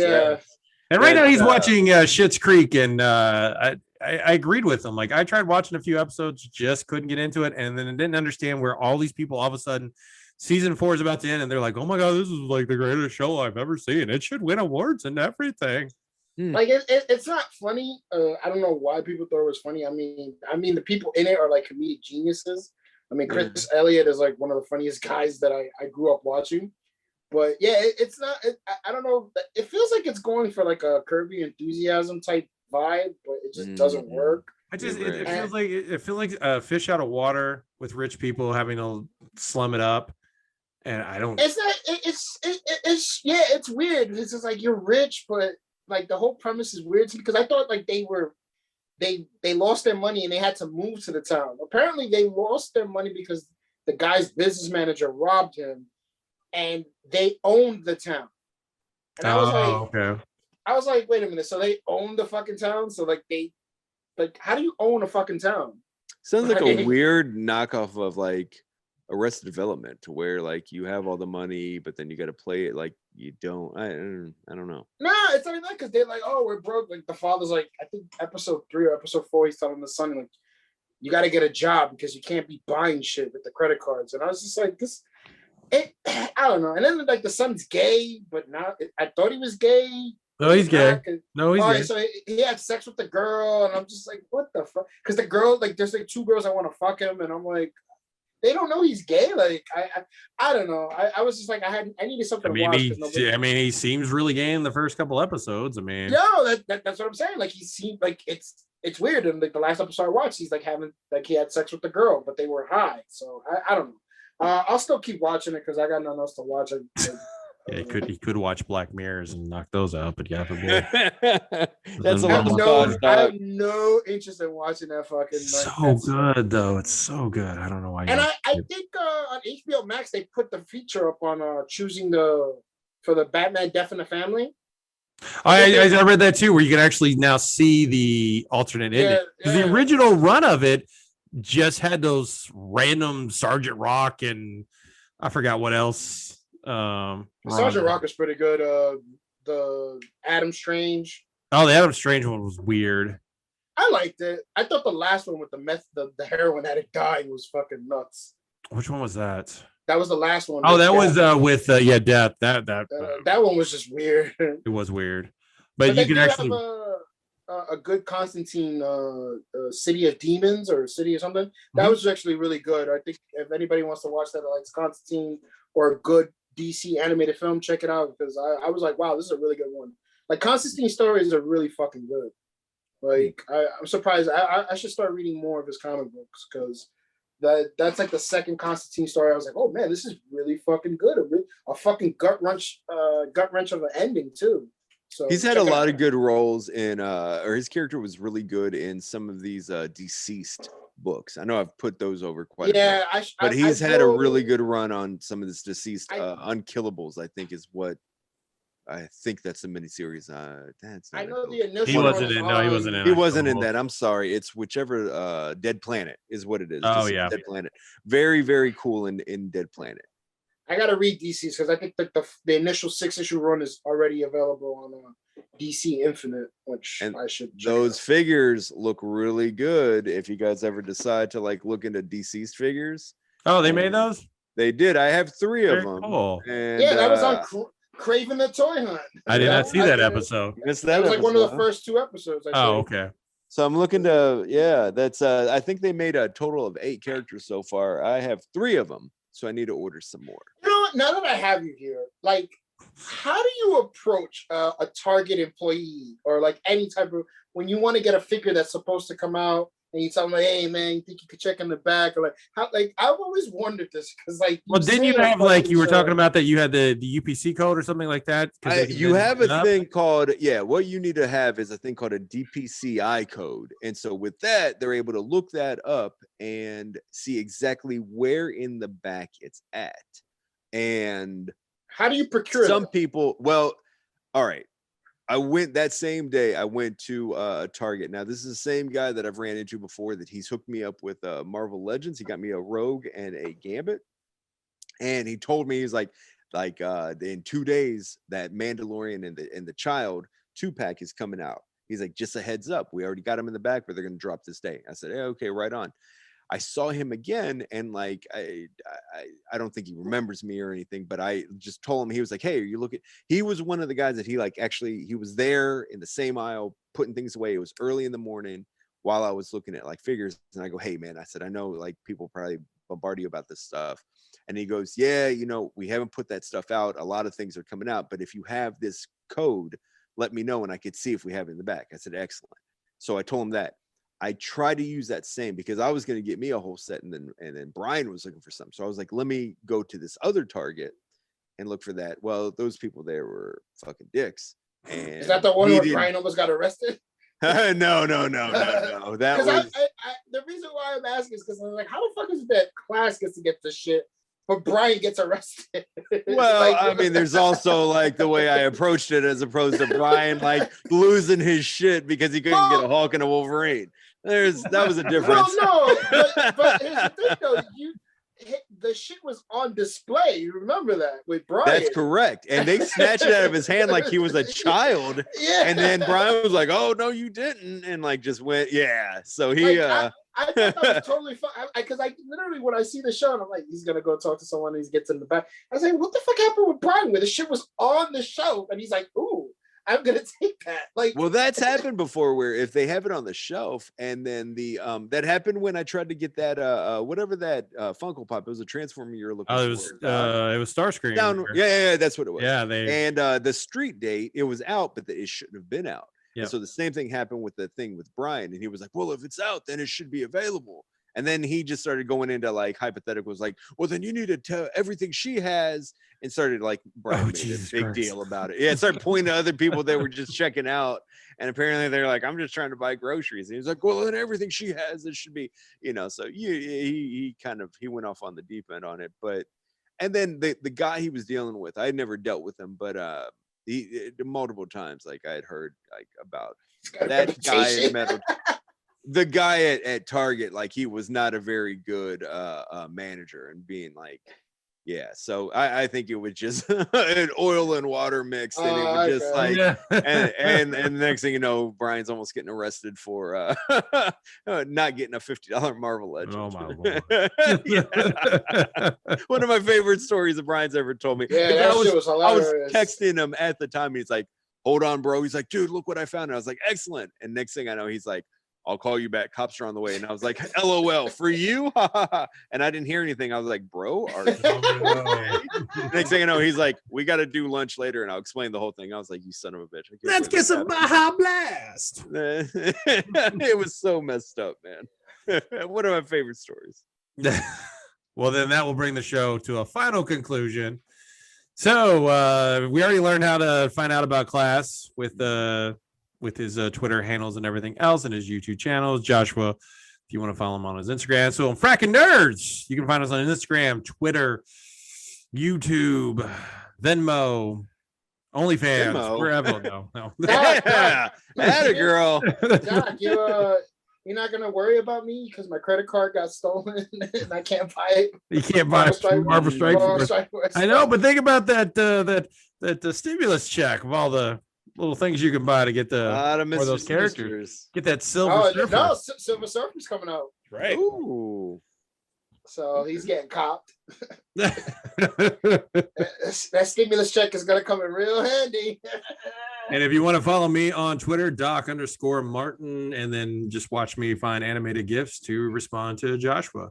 and right now he's watching Schitt's Creek, and I agreed with him. Like I tried watching a few episodes, just couldn't get into it, and then I didn't understand where all these people all of a sudden season 4 is about to end, and they're like, "Oh my god, this is like the greatest show I've ever seen. It should win awards and everything."
Like it's not funny. I don't know why people thought it was funny. I mean the people in it are like comedic geniuses. I mean, Chris Elliott is like one of the funniest guys that I grew up watching. But yeah, it's not. I don't know. It feels like it's going for like a Curb Your Enthusiasm type vibe, but it just doesn't work.
It feels like a fish out of water with rich people having to slum it up, and I don't.
It's not. It's weird. It's just like you're rich, but like the whole premise is weird because I thought like they lost their money and they had to move to the town. Apparently, they lost their money because the guy's business manager robbed him, and they owned the town. And I was like, wait a minute. So they own the fucking town? So like how do you own a fucking town?
Sounds like a weird knockoff of like Arrested Development, to where like you have all the money, but then you got to play it like you don't. I don't know.
Nah, it's not that because they're like, oh, we're broke. Like the father's like, I think episode 3 or episode 4, he's telling the son like, you got to get a job because you can't be buying shit with the credit cards. And I was just like, I don't know. And then like the son's gay, but not. I thought he was gay.
No, he's gay. No, he's gay.
So he had sex with the girl, and I'm just like, what the fuck? Because the girl, like, there's like 2 girls that want to fuck him, and I'm like, they don't know he's gay. Like, I don't know. I was just like, I needed something to watch.
He seems really gay in the first couple episodes. I mean,
that's what I'm saying. Like, he seemed like it's weird. And like the last episode I watched, he's like he had sex with the girl, but they were high. So I don't know. I'll still keep watching it because I got nothing else to watch.
Yeah, he could watch Black Mirrors and knock those out, but yeah,
that's
I have no interest in watching that fucking.
So good though, it's so good. I don't know why.
And I think on HBO Max they put the feature up on choosing for the Batman Death in the Family.
I read that too, where you can actually now see the alternate ending. The original run of it just had those random Sergeant Rock and I forgot what else.
Sergeant Rock is pretty good. The Adam Strange.
Oh, the Adam Strange one was weird.
I liked it. I thought the last one with the heroin addict dying was fucking nuts.
Which one was that?
That was the last one.
Oh, that was with Death.
That one was just weird.
It was weird, but you can actually
have a good Constantine City of Demons or City of something. That was actually really good. I think if anybody wants to watch that, likes Constantine or a good DC animated film, check it out because I was like, wow, this is a really good one. Like Constantine's stories are really fucking good. Like I'm surprised. I should start reading more of his comic books because that's like the second Constantine story. I was like, oh man, this is really fucking good. A fucking gut wrench of an ending too. So
he's had a lot of good roles in or his character was really good in some of these Deceased books. I know I've put those over quite a bit. But he's had a really good run on some of this Deceased. Unkillables, I think, is what I think that's the miniseries.
I know the initial.
He wasn't in.
He wasn't in that. I'm sorry. It's whichever. Dead Planet is what it is.
Oh yeah,
Dead Planet. Very very cool in Dead Planet.
I gotta read DC's because I think that the initial 6-issue run is already available on DC Infinite, which I should.
Those figures look really good. If you guys ever decide to like look into DC's figures.
Oh, they made those.
They did. I have 3 of them.
Cool.
And,
yeah, that was on Craven the Toy Hunt.
I did not see that episode.
That was like one of the first 2 episodes.
Okay.
So I'm looking to, that's, I think they made a total of 8 characters so far. I have 3 of them, so I need to order some more.
You know what? Now that I have you here, like, how do you approach a Target employee or like any type of, when you want to get a figure that's supposed to come out and you tell them like, hey man, you think you could check in the back or like how, like I've always wondered this because like
didn't you have like you were talking about that you had the UPC code or something like that?
You have a thing called what you need to have is a thing called a DPCI code, and so with that they're able to look that up and see exactly where in the back it's at. And
how do you procure
some people? Well, all right. I went that same day. I went to Target. Now, this is the same guy that I've ran into before. That he's hooked me up with Marvel Legends. He got me a Rogue and a Gambit, and he told me he's like in 2 days that Mandalorian and the Child 2-pack is coming out. He's like, just a heads up, we already got them in the back, but they're gonna drop this day. I said, hey, okay, right on. I saw him again, and like I don't think he remembers me or anything, but I just told him, he was like, hey, are you looking? He was one of the guys that he like actually he was there in the same aisle putting things away. It was early in the morning while I was looking at like figures, and I go, hey man, I said, I know like people probably bombard you about this stuff. And he goes, yeah, you know, we haven't put that stuff out. A lot of things are coming out, but if you have this code, let me know and I could see if we have it in the back. I said, excellent. So I told him that. I tried to use that same because I was going to get me a whole set, and then Brian was looking for some. So I was like, let me go to this other Target and look for that. Well, those people there were fucking dicks. And
is that the one where Brian almost got arrested?
No. That was
the reason why I'm asking is because I'm like, how the fuck is that class gets to get this shit, but Brian gets arrested?
Well,
like,
I mean, there's also like the way I approached it as opposed to Brian like losing his shit because he couldn't get a Hulk and a Wolverine. That was a difference.
No, but here's the thing though, the shit was on display. You remember that with Brian?
That's correct. And they snatched it out of his hand like he was a child.
Yeah.
And then Brian was like, "Oh no, you didn't," and like just went, "Yeah." So he,
I thought that was totally fine because I literally when I see the show and I'm like, he's gonna go talk to someone. And he gets in the back. I was like, "What the fuck happened with Brian? Where the shit was on the show?" And he's like, "Ooh, I'm gonna take that." Like,
well, that's happened before where if they have it on the shelf, and then the that happened when I tried to get that whatever that Funko Pop. It was a Transformer you're looking for.
It was Starscream.
Yeah, that's what it was.
Yeah,
and the street date, it was out, but it shouldn't have been out.
Yeah.
And so the same thing happened with the thing with Brian, and he was like, "Well, if it's out, then it should be available." And then he just started going into like hypotheticals, like, "Well, then you need to tell everything she has," and started like Brian made a big deal about it. Yeah, started pointing to other people that were just checking out, and apparently they're like, "I'm just trying to buy groceries." And he's like, "Well, then everything she has, it should be, you know." So he went off on the deep end on it, but and then the guy he was dealing with, I had never dealt with him, but he multiple times like I had heard like about that guy in metal. The guy at Target, like he was not a very good manager, and being like, yeah. So I think it was just an oil and water mix, and it was just like, and the next thing you know, Brian's almost getting arrested for not getting a $50 Marvel Legend.
Oh my Lord.
One of my favorite stories that Brian's ever told me.
Yeah, that shit was hilarious.
I was texting him at the time. He's like, "Hold on, bro." He's like, "Dude, look what I found." And I was like, "Excellent." And next thing I know, he's like, "I'll call you back. Cops are on the way." And I was like, "LOL for you." And I didn't hear anything. I was like, "Bro, are you okay?" Next thing I know, he's like, "We got to do lunch later, and I'll explain the whole thing." I was like, "You son of a bitch."
Let's get some Baja Blast.
It was so messed up, man. One of my favorite stories.
Well, then that will bring the show to a final conclusion. So we already learned how to find out about Class with his Twitter handles and everything else, and his YouTube channels. Joshua, if you want to follow him on his Instagram. So on Frakkin Nerds, you can find us on Instagram, Twitter, YouTube, Venmo, OnlyFans, wherever. No.
Yeah, that a girl.
Doc, you're not gonna worry about me because my credit card got stolen and I can't buy it.
You can't buy Marvel Strike Force. I know, but think about that stimulus check of all the little things you can buy to get for those characters. Get that Silver Surfer.
No, Silver Surfer's coming out.
Right.
Ooh.
So he's getting copped. That stimulus check is gonna come in real handy.
And if you want to follow me on Twitter, Doc_Martin, and then just watch me find animated GIFs to respond to Joshua.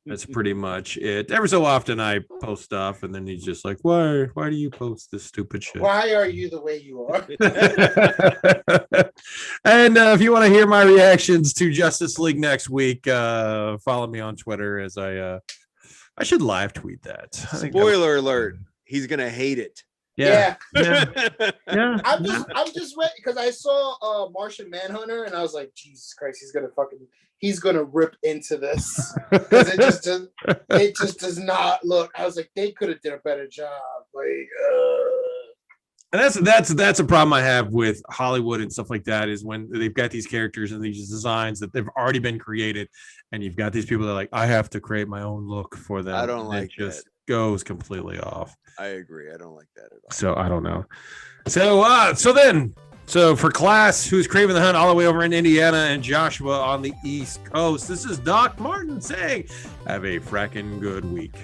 That's pretty much it. Every so often I post stuff, and then he's just like, why do you post this stupid shit?
Why are you the way you are?
And if you want to hear my reactions to Justice League next week, follow me on Twitter as I should live tweet that.
Spoiler alert. He's going to hate it.
Yeah.
I'm just waiting because I saw Martian Manhunter and I was like, Jesus Christ, he's gonna rip into this because it just does not look. I was like, they could have did a better job. Like,
and that's a problem I have with Hollywood and stuff like that is when they've got these characters and these designs that they've already been created, and you've got these people that are like, I have to create my own look for them.
I don't like
that. Goes completely off.
I agree. I don't like that at all.
So I don't know. So then So for Class, who's craving the hunt all the way over in Indiana, and Joshua on the East Coast, this is Doc Martin saying, have a frackin' good week.